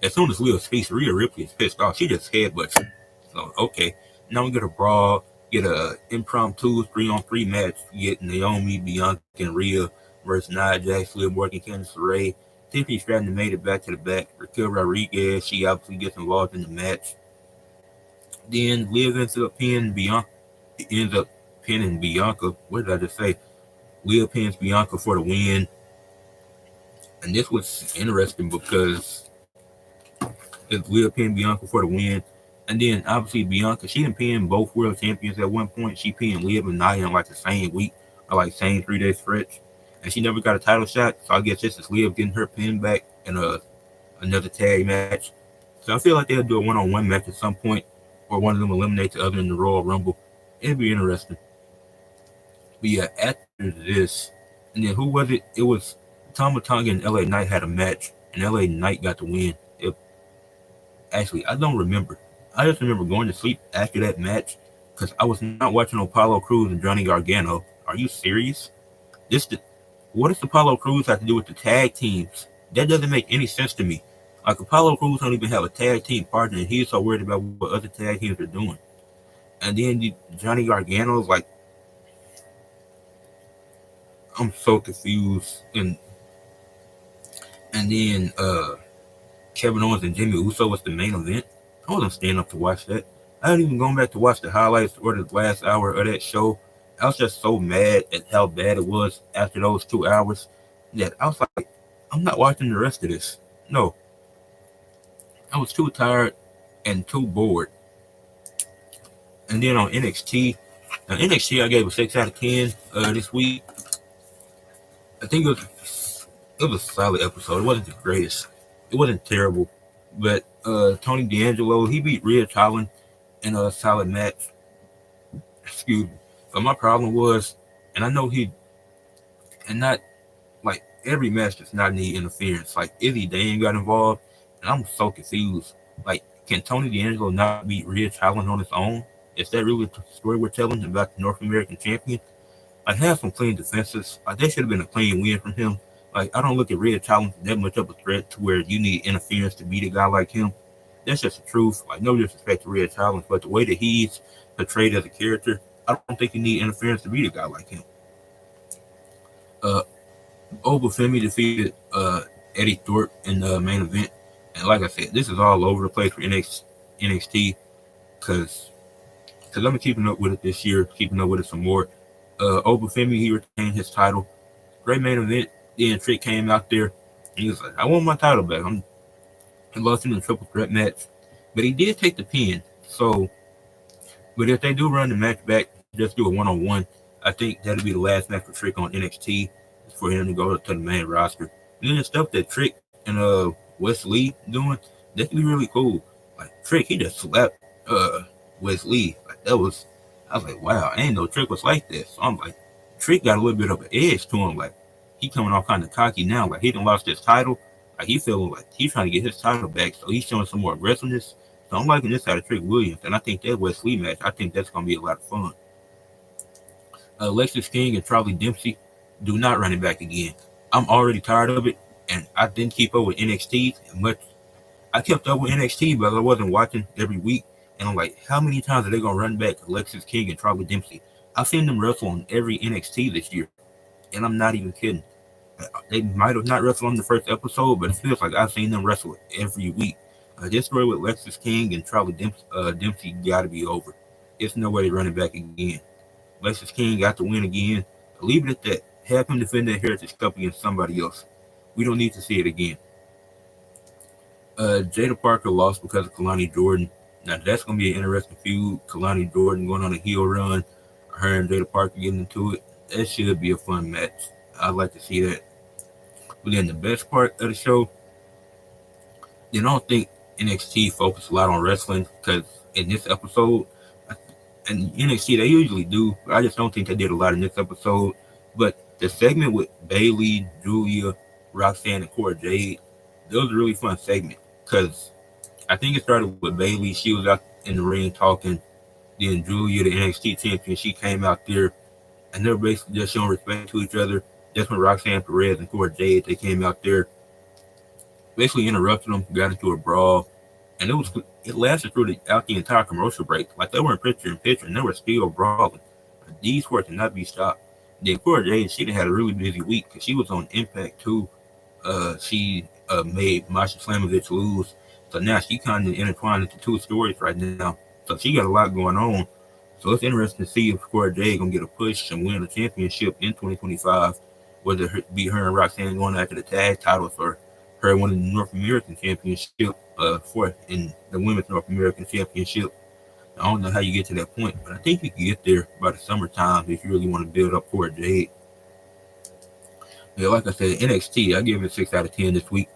as soon as Liv speaks, Rhea Ripley is pissed off. She just headbutts her. So okay, now we get a brawl, get a impromptu 3-on-3 match. You get Naomi, Bianca, and Rhea versus Nia Jax, Liv Morgan, Candice LeRae. Tiffany Stratton made it back to the back. Raquel Rodriguez, she obviously gets involved in the match. Then Liv ends up pinning Bianca. What did I just say? Liv pins Bianca for the win. And this was interesting because Liv pinned Bianca for the win. And then obviously Bianca, she didn't pin both world champions at one point. She pinned Liv and Nia in like the same week or like same 3-day stretch. And she never got a title shot. So I guess this is Liv getting her pin back in another tag match. So I feel like they'll do a one-on-one match at some point, or one of them eliminate the other in the Royal Rumble. It'd be interesting. But yeah, after this, and then who was it? It was Tama Tonga and LA Knight had a match, and LA Knight got the win. Actually, I don't remember. I just remember going to sleep after that match because I was not watching Apollo Crews and Johnny Gargano. Are you serious? What does Apollo Crews have to do with the tag teams? That doesn't make any sense to me. Like Apollo Crews don't even have a tag team partner, and he's so worried about what other tag teams are doing. And then Johnny Gargano's like, I'm so confused. And then Kevin Owens and Jimmy Uso was the main event. I wasn't staying up to watch that. I didn't even go back to watch the highlights or the last hour of that show. I was just so mad at how bad it was after those 2 hours that I was like, I'm not watching the rest of this. No. I was too tired and too bored. And then on NXT, I gave a 6 out of 10 this week. I think it was a solid episode. It wasn't the greatest. It wasn't terrible. But Tony D'Angelo, he beat Rhea Holland in a solid match. Excuse me. But my problem was, and I know not like every match does not need interference. Like Izzy Dane got involved, and I'm so confused. Like, can Tony D'Angelo not beat Rhea Holland on his own? Is that really the story we're telling about the North American champion? Like, have some clean defenses. Like, that should have been a clean win from him. Like, I don't look at Rhea Holland that much of a threat to where you need interference to beat a guy like him. That's just the truth. Like, no disrespect to Rhea Holland, but the way that he's portrayed as a character, I don't think you need interference to beat a guy like him. Obafemi defeated Eddie Thorpe in the main event. And like I said, this is all over the place for NXT because I'm keeping up with it this year, keeping up with it some more. Obafemi, he retained his title. Great main event. Then Trick came out there. And he was like, I want my title back. He lost him in a triple threat match. But he did take the pin. So, but if they do run the match back, just do a one-on-one, I think that'll be the last match for Trick on NXT for him to go to the main roster. And then the stuff that Trick and Wes Lee doing, that can be really cool. Like Trick, he just slapped Wes Lee. Like I was like, wow, I ain't know Trick was like this. So I'm like, Trick got a little bit of an edge to him. Like he coming off kind of cocky now. Like he done lost his title. Like he feeling like he's trying to get his title back. So he's showing some more aggressiveness. So I'm liking this out of Trick Williams. And I think that Wes Lee match, I think that's going to be a lot of fun. Lexis King and Charlie Dempsey, do not run it back again. I'm already tired of it. And I didn't keep up with NXT much. I kept up with NXT, but I wasn't watching every week. And I'm like, how many times are they going to run back Lexis King and Charlie Dempsey? I've seen them wrestle on every NXT this year. And I'm not even kidding. They might have not wrestled on the first episode, but it feels like I've seen them wrestle every week. This story with Lexis King and Charlie Dempsey got to be over. It's no way to run it back again. Lexis King got the win again. Leave it at that. Have him defend that Heritage Cup against somebody else. We don't need to see it again. Jada Parker lost because of Kalani Jordan. Now that's going to be an interesting feud. Kalani Jordan going on a heel run. Her and Jada Parker getting into it. That should be a fun match. I'd like to see that. But then the best part of the show, I don't think NXT focused a lot on wrestling because in this episode, and NXT they usually do, but I just don't think they did a lot in this episode. But the segment with Bayley, Julia, Roxanne and Cora Jade. That was a really fun segment because I think it started with Bailey. She was out in the ring talking. Then Julia, the NXT champion, she came out there and they were basically just showing respect to each other. That's when Roxanne Perez and Cora Jade they came out there, basically interrupted them, got into a brawl, and it lasted through out the entire commercial break. Like they weren't picture in picture, and they were still brawling. These were to not be stopped. Then Cora Jade, she had a really busy week because she was on Impact too. She made Masha Slamovich lose, so now she kind of intertwined into two stories right now. So she got a lot going on. So it's interesting to see if Cora Jade gonna get a push and win a championship in 2025, whether it be her and Roxanne going after the tag titles or her winning the North American Championship for in the Women's North American Championship. I don't know how you get to that point, but I think you can get there by the summertime if you really want to build up Cora Jade. Yeah, like I said, NXT, I give it a 6 out of 10 this week.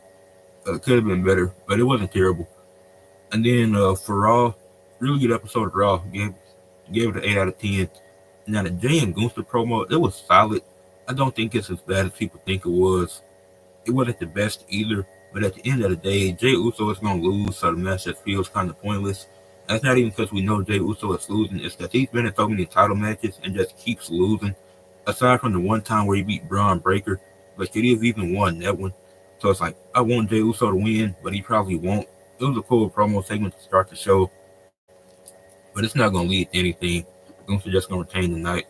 Could have been better, but it wasn't terrible. And then for Raw, really good episode of Raw. Gave it an 8 out of 10. Now the Jay and Gunther promo, it was solid. I don't think it's as bad as people think it was. It wasn't the best either, but at the end of the day, Jay Uso is going to lose, so the match just feels kind of pointless. And it's not even because we know Jay Uso is losing, it's that he's been in so many title matches and just keeps losing. Aside from the one time where he beat Braun Breaker, but could he have even won that one? So it's like, I want Jay Uso to win, but he probably won't. It was a cool promo segment to start the show, but it's not going to lead to anything. Gunther just going to retain the night.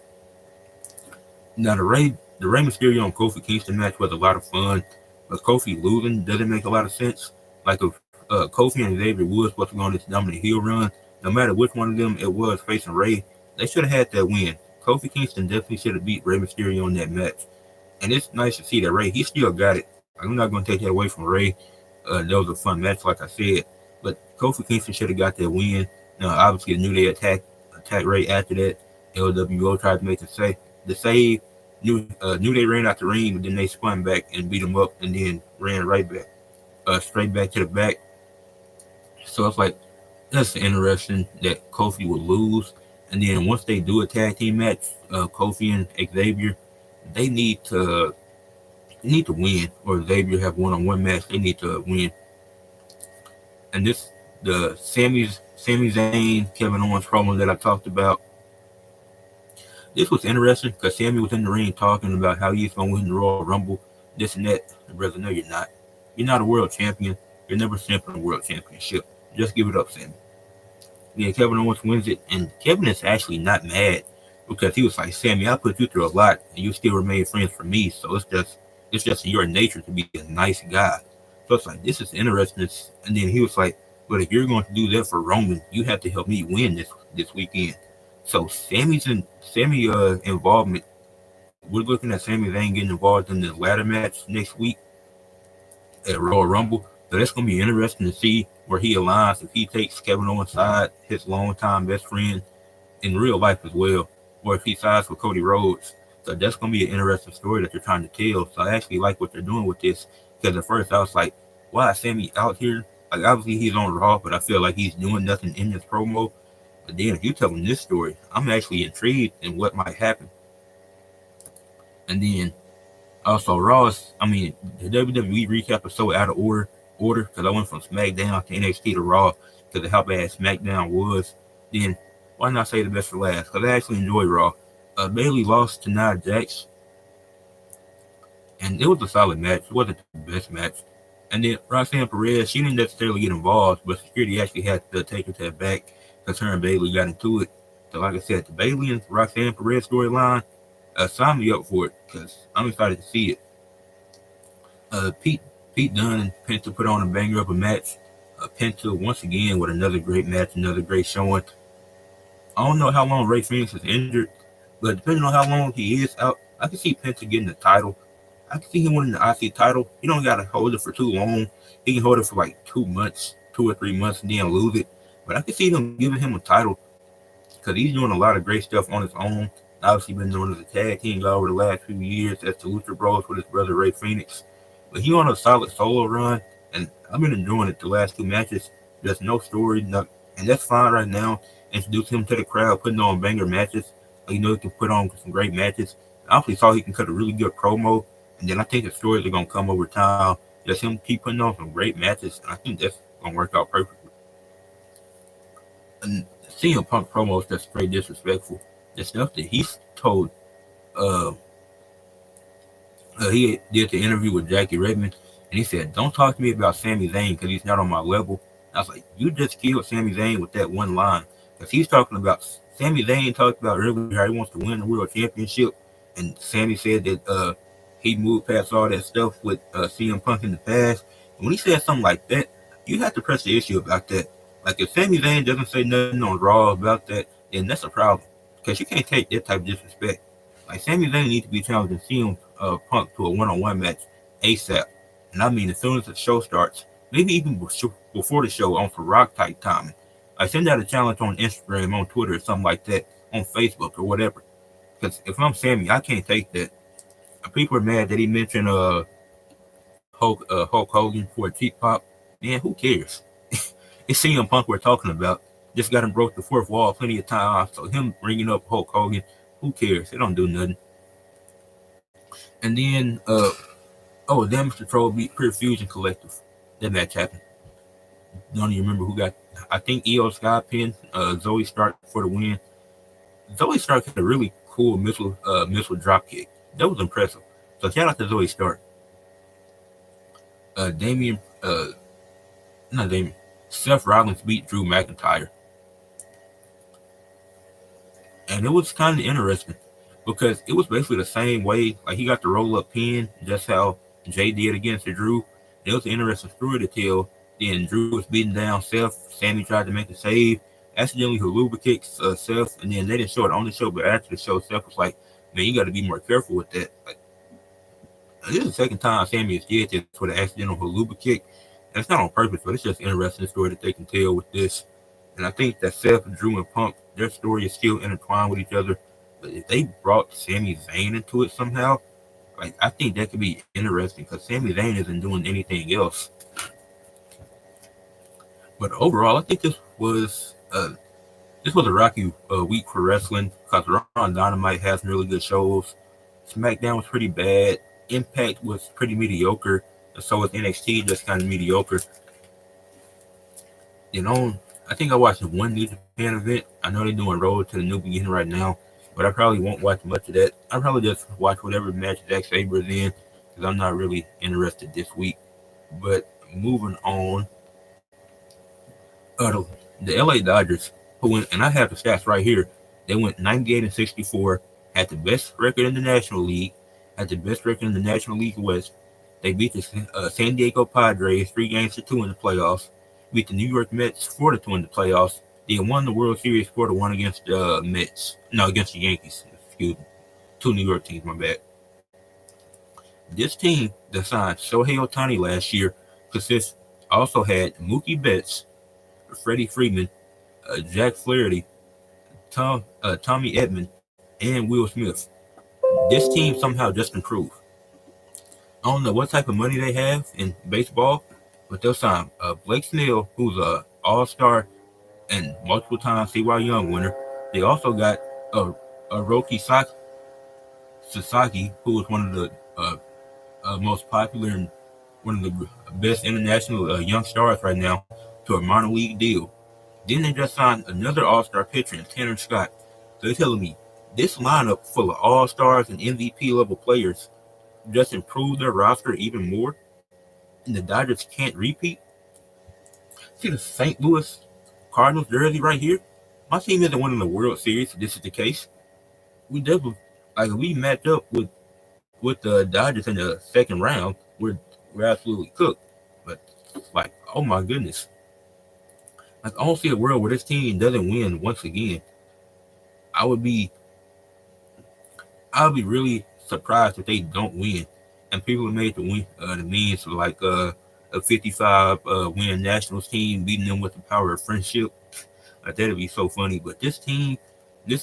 Now the Rey Mysterio and Kofi Kingston match was a lot of fun, but Kofi losing doesn't make a lot of sense. Like if Kofi and Xavier Woods supposed to go on this dominant heel run, no matter which one of them it was facing Rey, they should have had that win. Kofi Kingston definitely should have beat Rey Mysterio in that match. And it's nice to see that Rey, he still got it. I'm not going to take that away from Rey. That was a fun match, like I said. But Kofi Kingston should have got that win. Now, obviously, New Day attacked Rey after that. LWO tried to make the save. New Day ran out the ring, but then they spun back and beat him up and then ran right back, straight back to the back. So it's like, that's interesting that Kofi would lose. And then once they do a tag team match, Kofi and Xavier, they need to win, or Xavier have one-on-one match. They need to win. And the Sami Zayn, Kevin Owens promo that I talked about. This was interesting because Sami was in the ring talking about how he's going to win the Royal Rumble, this and that. And brother, no, you're not. You're not a world champion. You're never champion a world championship. Just give it up, Sami. Then Kevin Owens wins it, and Kevin is actually not mad because he was like, Sami, I put you through a lot, and you still remain friends for me. So it's just your nature to be a nice guy. So it's like, this is interesting. And then he was like, but if you're going to do that for Roman, you have to help me win this weekend. So Sami's involvement, we're looking at Sami Zayn getting involved in the ladder match next week at Royal Rumble. So that's going to be interesting to see where he aligns, if he takes Kevin Owens' side, his longtime best friend, in real life as well, or if he sides with Cody Rhodes. So that's going to be an interesting story that they're trying to tell. So I actually like what they're doing with this, because at first I was like, why is Sami out here? Like, obviously he's on Raw, but I feel like he's doing nothing in this promo. But then if you're telling this story, I'm actually intrigued in what might happen. And then also the WWE recap is so out of order because I went from SmackDown to NXT to Raw because of how bad SmackDown was. Then why not say the best for last? Because I actually enjoyed Raw. Bailey lost to Nia Jax, and it was a solid match. It wasn't the best match. And then Roxanne Perez, she didn't necessarily get involved, but security actually had to take her to the back because her and Bailey got into it. So like I said, the Bailey and Roxanne Perez storyline, sign me up for it because I'm excited to see it. Pete Dunne and Penta put on a banger of a match. Penta once again with another great match, another great showing. I don't know how long Rey Fenix is injured, but depending on how long he is out, I can see Penta getting the title. I can see him winning the IC title. You don't got to hold it for too long. He can hold it for like 2 months, 2 or 3 months, and then lose it. But I can see them giving him a title because he's doing a lot of great stuff on his own. Obviously been doing as a tag team guy over the last few years as the Lucha Bros with his brother Rey Fenix. But he on a solid solo run, and I've been enjoying it the last 2 matches. There's no story, and that's fine right now. Introduce him to the crowd, putting on banger matches. He can put on some great matches. I also saw he can cut a really good promo. And then I think the stories are gonna come over time. Just him keep putting on some great matches, and I think that's gonna work out perfectly. And seeing Punk promos that's very disrespectful. The stuff that he's told, uh, he did the interview with Jackie Redmond, and he said, "Don't talk to me about Sami Zayn because he's not on my level." I was like, "You just killed Sami Zayn with that one line," because he's talking about Sami Zayn talked about earlier how he wants to win the world championship, and Sami said that he moved past all that stuff with CM Punk in the past. And when he said something like that, you have to press the issue about that. Like if Sami Zayn doesn't say nothing on Raw about that, then that's a problem because you can't take that type of disrespect. Like Sami Zayn needs to be challenging CM Punk to a one-on-one match ASAP, and I mean as soon as the show starts, maybe even before the show on for Rock type timing. Like send out a challenge on Instagram, on Twitter, or something like that, on Facebook or whatever. Because if I'm Sammy, I can't take that. People are mad that he mentioned Hulk Hogan for a cheap pop. Man, who cares? It's CM Punk we're talking about. Just got him broke the fourth wall plenty of times. So him bringing up Hulk Hogan, who cares? It don't do nothing. And then, Damage Control beat Pure Fusion Collective. That match happened. Don't even remember who got. I think EO Sky pinned Zoe Stark for the win. Zoe Stark had a really cool missile drop kick. That was impressive. So shout out to Zoe Stark. Damien, not Damien. Seth Rollins beat Drew McIntyre, and it was kind of interesting because it was basically the same way. Like he got the roll up pin, just how Jay did against Drew. It was an interesting story to tell. Then Drew was beating down Seth. Sammy tried to make a save, accidentally Haluba kicks Seth, and then they didn't show it on the show, but after the show, Seth was like, "Man, you got to be more careful with that." Like, this is the second time Sammy has did this with an accidental Haluba kick. And it's not on purpose, but it's just an interesting story that they can tell with this. And I think that Seth, Drew, and Punk, their story is still intertwined with each other. But if they brought Sami Zayn into it somehow, like I think that could be interesting because Sami Zayn isn't doing anything else. But overall, I think this was a rocky week for wrestling because Raw and Dynamite has some really good shows. SmackDown was pretty bad. Impact was pretty mediocre. And so was NXT, just kind of mediocre. I think I watched one New Japan event. I know they're doing Road to the New Beginning right now, but I probably won't watch much of that. I'll probably just watch whatever match Zack Sabre is in because I'm not really interested this week. But moving on, the LA Dodgers, who went, and I have the stats right here, they went 98-64, had the best record in the National League, had the best record in the National League West. They beat the San Diego Padres 3-2 in the playoffs, beat the New York Mets 4-2 in the playoffs. They won the World Series 4-1 against the Mets. No, against the Yankees. Excuse me. Two New York teams, my bad. This team that signed Shohei Ohtani last year also had Mookie Betts, Freddie Freeman, Jack Flaherty, Tommy Edman, and Will Smith. This team somehow just improved. I don't know what type of money they have in baseball, but they'll sign Blake Snell, who's an all-star and multiple time CY Young winner. They also got Roki Sasaki, who is one of the most popular and one of the best international young stars right now, to a minor league deal. Then they just signed another all-star pitcher in Tanner Scott. So they're telling me this lineup full of all-stars and MVP level players just improved their roster even more, and the Dodgers can't repeat. See the St. Louis Cardinals jersey right here? My team isn't winning the World Series if this is the case. We definitely, like, if we match up with the Dodgers in the second round, we're absolutely cooked. But like, oh my goodness. Like, I don't see a world where this team doesn't win once again. I would be really surprised if they don't win. And people have made the means for like a 55 win Nationals team, beating them with the power of friendship. Like, that'd be so funny. But this is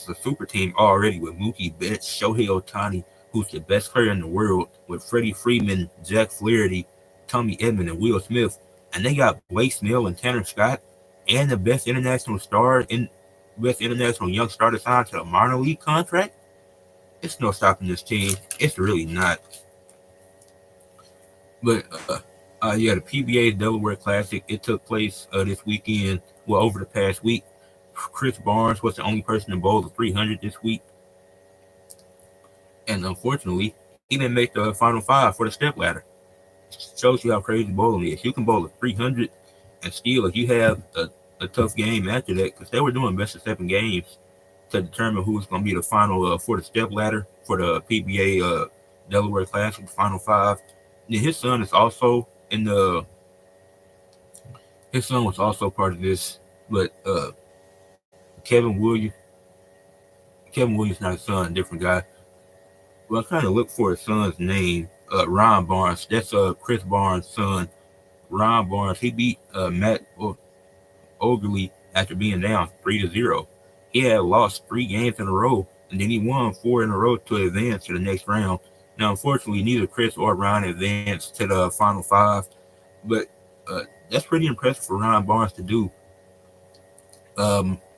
a super team already with Mookie Betts, Shohei Ohtani, who's the best player in the world, with Freddie Freeman, Jack Flaherty, Tommy Edman, and Will Smith. And they got Blake Snell and Tanner Scott, and the best international young star to sign to a minor league contract. It's no stopping this team. It's really not. But yeah, the PBA Delaware Classic, it took place this weekend. Well, over the past week, Chris Barnes was the only person to bowl the 300 this week, and unfortunately, he didn't make the final five for the step ladder. Shows you how crazy bowling is. You can bowl a 300 and still, if you have a tough game after that, because they were doing best of 7 games to determine who was going to be the final for the step ladder for the PBA Delaware Classic, the final five. Then his son is also in the. His son was also part of this, but Kevin Williams. Kevin Williams not his son, different guy. Well, I'm trying to look for his son's name. Ron Barnes. That's Chris Barnes' son. Ron Barnes. He beat Matt Ogley after being down 3-0. He had lost 3 games in a row, and then he won 4 in a row to advance to the next round. Now, unfortunately, neither Chris or Ron advanced to the final five, but that's pretty impressive for Ron Barnes to do.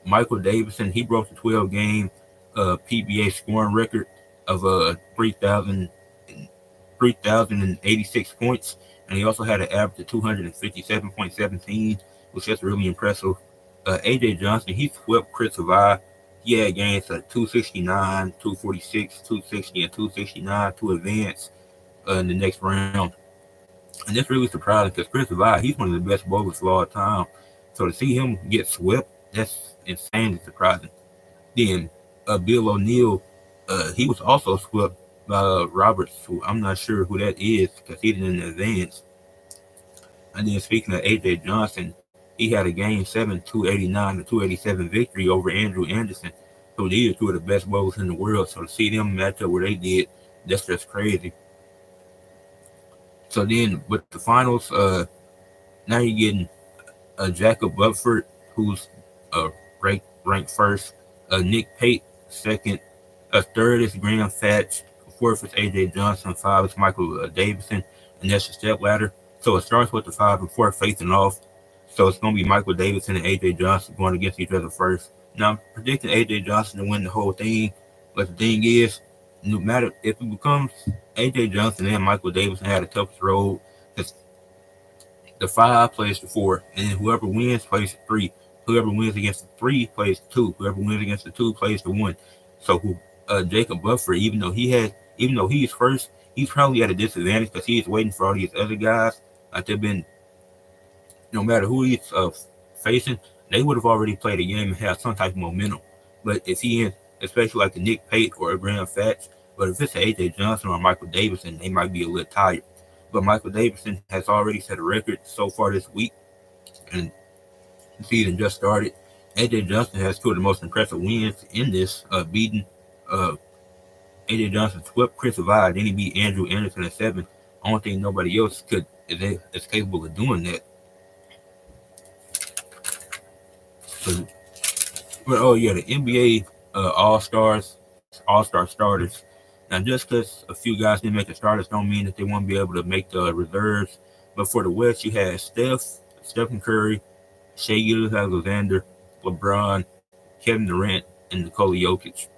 Michael Davidson, he broke the 12-game PBA scoring record of 3,086 points, and he also had an average of 257.17, which is really impressive. AJ Johnson, he swept Chris Savai. He had games at 269, 246, 260, and 269 to advance in the next round. And that's really surprising because Chris Savai, he's one of the best bowlers of all time. So to see him get swept, that's insanely surprising. Then Bill O'Neill, he was also swept by Roberts, who I'm not sure who that is because he didn't advance. And then speaking of AJ Johnson, he had a game 7, 289 to 287 victory over Andrew Anderson. So these are two of the best bowlers in the world. So to see them match up where they did, that's just crazy. So then with the finals, now you're getting Jacob Buford, who's ranked first, Nick Pate second, third is Graham Thatch, fourth is AJ Johnson, five is Michael Davidson, and that's the step ladder. So it starts with the 5 and 4 facing off. So it's going to be Michael Davidson and AJ Johnson going against each other first. Now I'm predicting AJ Johnson to win the whole thing, but the thing is, no matter if it becomes AJ Johnson and Michael Davidson had the toughest road, because the 5 plays the 4, and then whoever wins plays the 3. Whoever wins against the 3 plays the 2. Whoever wins against the 2 plays the 1. So Jacob Buffer, even though he's first, he's probably at a disadvantage because he's waiting for all these other guys. Like they've been, no matter who he's facing, they would have already played a game and had some type of momentum. But if he is, especially like a Nick Pate or a Graham Thatch, but if it's a AJ Johnson or Michael Davidson, they might be a little tired. But Michael Davidson has already set a record so far this week, and the season just started. AJ Johnson has 2 of the most impressive wins in this, beating AJ Johnson swept Chris Savai, then he beat Andrew Anderson at 7. I don't think nobody else is capable of doing that. But oh yeah, the NBA All-Star starters. Now just because a few guys didn't make the starters don't mean that they won't be able to make the reserves. But for the West, you had Stephen Curry, Shai Gilgeous-Alexander, LeBron, Kevin Durant, and Nikola Jokic.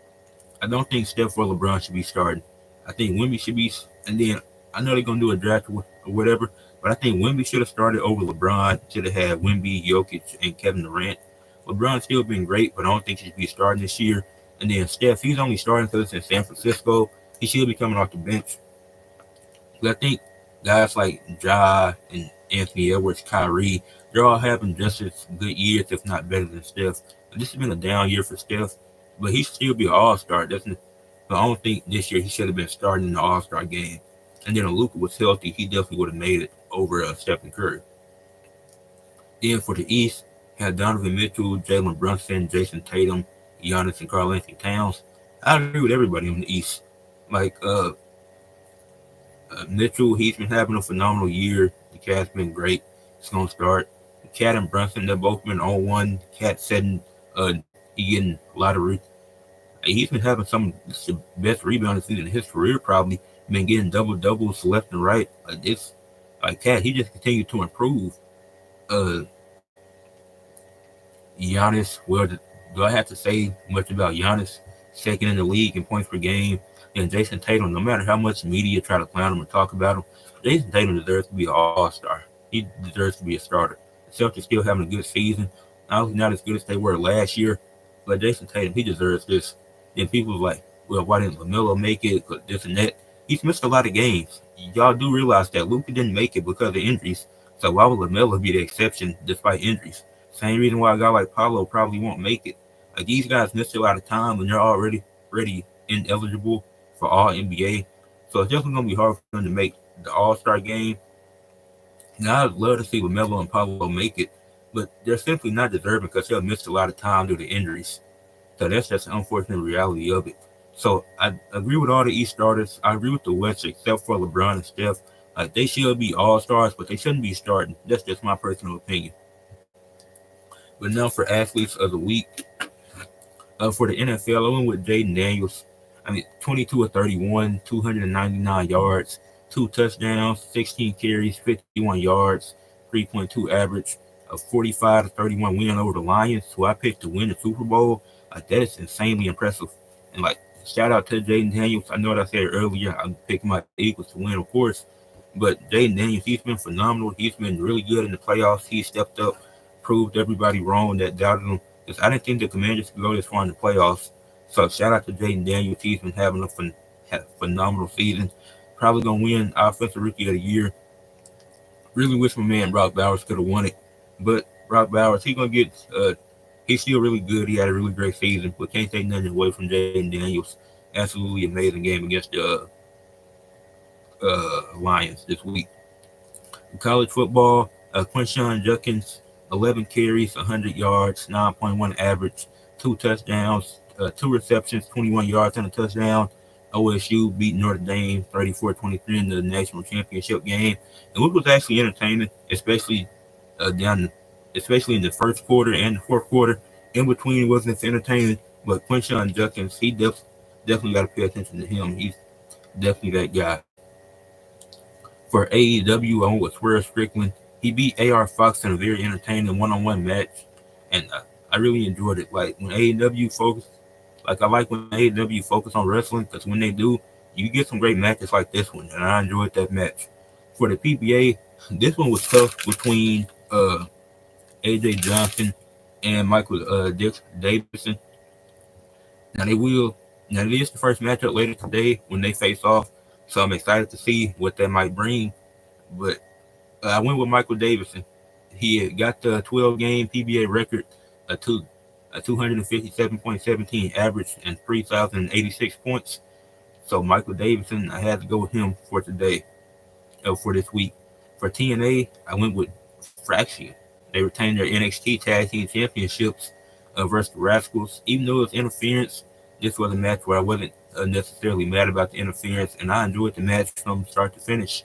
I don't think Steph or LeBron should be starting. I think Wemby should be, and then I know they're gonna do a draft or whatever, but I think Wemby should have started over LeBron. Should have had Wemby, Jokic, and Kevin Durant. LeBron's still been great, but I don't think he should be starting this year. And then Steph, he's only starting because it's in San Francisco. He should be coming off the bench. But I think guys like Ja and Anthony Edwards, Kyrie, they're all having just as good years, if not better than Steph. But this has been a down year for Steph, but he should still be an all-star. But I don't think this year he should have been starting in the all-star game. And then if Luka was healthy, he definitely would have made it over Stephen Curry. Then for the East, had Donovan Mitchell, Jalen Brunson, Jason Tatum, Giannis, and Karl-Anthony Towns. I agree with everybody on the East. Like Mitchell, he's been having a phenomenal year. The Cat's been great. It's gonna start. Cat and Brunson, they've both been on one. Cat setting, he getting a lot of. He's been having some the best rebounding season in his career. Probably been getting double doubles left and right. Cat, he just continued to improve. Uh, Giannis, well, do I have to say much about Giannis? second in the league in points per game. And Jason Tatum, no matter how much media try to clown him and talk about him, Jason Tatum deserves to be an all-star. He deserves to be a starter. The Celtics still having a good season. Obviously not as good as they were last year, but Jason Tatum, he deserves this. Then people are like, well, why didn't LaMelo make it? Because this and that. He's missed a lot of games. Y'all do realize that Luka didn't make it because of injuries. So why would LaMelo be the exception despite injuries? Same reason why a guy like Paulo probably won't make it. Like these guys missed a lot of time and they're already ready ineligible for all NBA. So it's definitely gonna be hard for them to make the All-Star game. Now I'd love to see LaMelo and Paulo make it, but they're simply not deserving because they'll missed a lot of time due to injuries. So that's just the unfortunate reality of it. So I agree with all the East starters. I agree with the West except for LeBron and Steph. Like they should be all stars, but they shouldn't be starting. That's just my personal opinion. But now for athletes of the week. For the NFL, I went with Jaden Daniels. 22 of 31, 299 yards, two touchdowns, 16 carries, 51 yards, 3.2 average, a 45 to 31 win over the Lions, who I picked to win the Super Bowl. Like that is insanely impressive. And like shout out to Jaden Daniels. I know what I said earlier. I'm picking my Eagles to win, of course. But Jaden Daniels, he's been phenomenal. He's been really good in the playoffs. He stepped up, proved everybody wrong that doubted him. Because I didn't think the Commanders could go this far in the playoffs. So shout out to Jaden Daniels. He's been having a phenomenal season. Probably gonna win Offensive Rookie of the Year. Really wish my man Brock Bowers could have won it, but Brock Bowers he gonna get. He's still really good. He had a really great season, but can't take nothing away from Jaden Daniels. Absolutely amazing game against the Lions this week. In college football, Quinshon Judkins, 11 carries, 100 yards, 9.1 average, two touchdowns, two receptions, 21 yards and a touchdown. OSU beat Notre Dame 34-23 in the national championship game, and it was actually entertaining, down, especially in the first quarter and the fourth quarter. In between wasn't as entertaining, but Quinshon Judkins, he definitely got to pay attention to him. He's definitely that guy. For AEW, I went with Swerve Strickland. He beat AR Fox in a very entertaining one-on-one match, and I really enjoyed it. Like when AEW focus, like I like when AEW focus on wrestling because when they do, you get some great matches like this one, and I enjoyed that match. For the PBA, this one was tough between AJ Johnson and Michael Davidson. Now they will. Now it is the first matchup later today when they face off, so I'm excited to see what that might bring. But I went with Michael Davidson. He had got the 12-game PBA record, a 257.17 average and 3,086 points. So Michael Davidson, I had to go with him for today, for this week. For TNA, I went with Fraction. They retained their NXT Tag Team Championships versus the Rascals. Even though it was interference, this was a match where I wasn't necessarily mad about the interference, and I enjoyed the match from start to finish.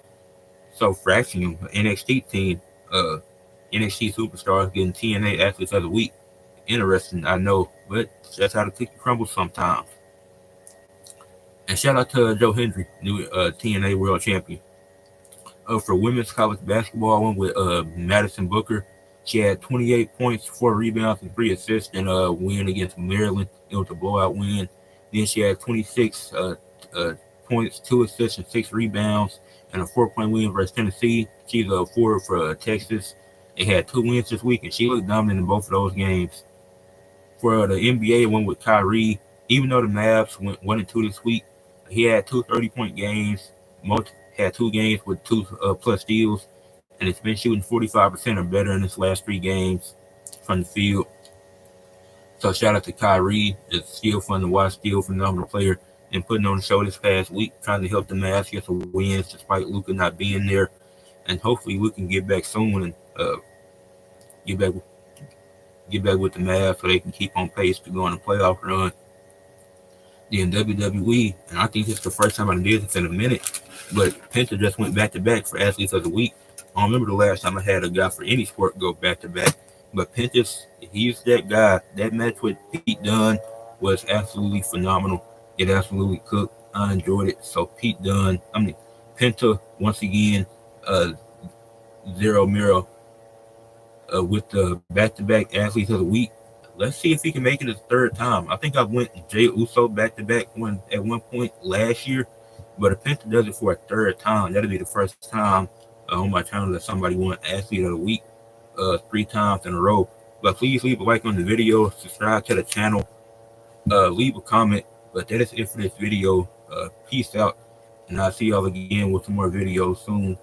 So Fraction, NXT team, NXT superstars getting TNA Athletes of the Week. Interesting, I know, but that's how the cookie crumbles sometimes. And shout out to Joe Hendry, new TNA World Champion. For women's college basketball, I went with Madison Booker. She had 28 points, 4 rebounds, and 3 assists in a win against Maryland. It was a blowout win. Then she had 26 points, 2 assists, and 6 rebounds, and a 4-point win versus Tennessee. She's a forward for Texas. They had 2 wins this week, and she looked dominant in both of those games. For the NBA, I went with Kyrie. Even though the Mavs went 1-2 this week, he had 2 30-point games. Had 2 games with 2 plus steals, and it's been shooting 45% or better in his last 3 games from the field. So shout out to Kyrie. It's still fun to watch, still phenomenal player, and putting on the show this past week, trying to help the Mavs get some wins despite Luka not being there. And hopefully we can get back soon and get back with the Mavs so they can keep on pace to go on a playoff run. Then WWE, and I think it's the first time I did this in a minute, but Penta just went back to back for Athletes of the Week. I don't remember the last time I had a guy for any sport go back to back, but Penta's, he's that guy. That match with Pete Dunne was absolutely phenomenal. It absolutely cooked. I enjoyed it. So Penta once again, Zero Miro with the back-to-back Athletes of the Week. Let's see if he can make it a third time. I think I went Jay Uso back to back one at one point last year, but if Penta does it for a third time, that'll be the first time on my channel that somebody won Athlete of the Week 3 times in a row. But please leave a like on the video, subscribe to the channel, leave a comment. But that is it for this video. Peace out, and I'll see y'all again with some more videos soon.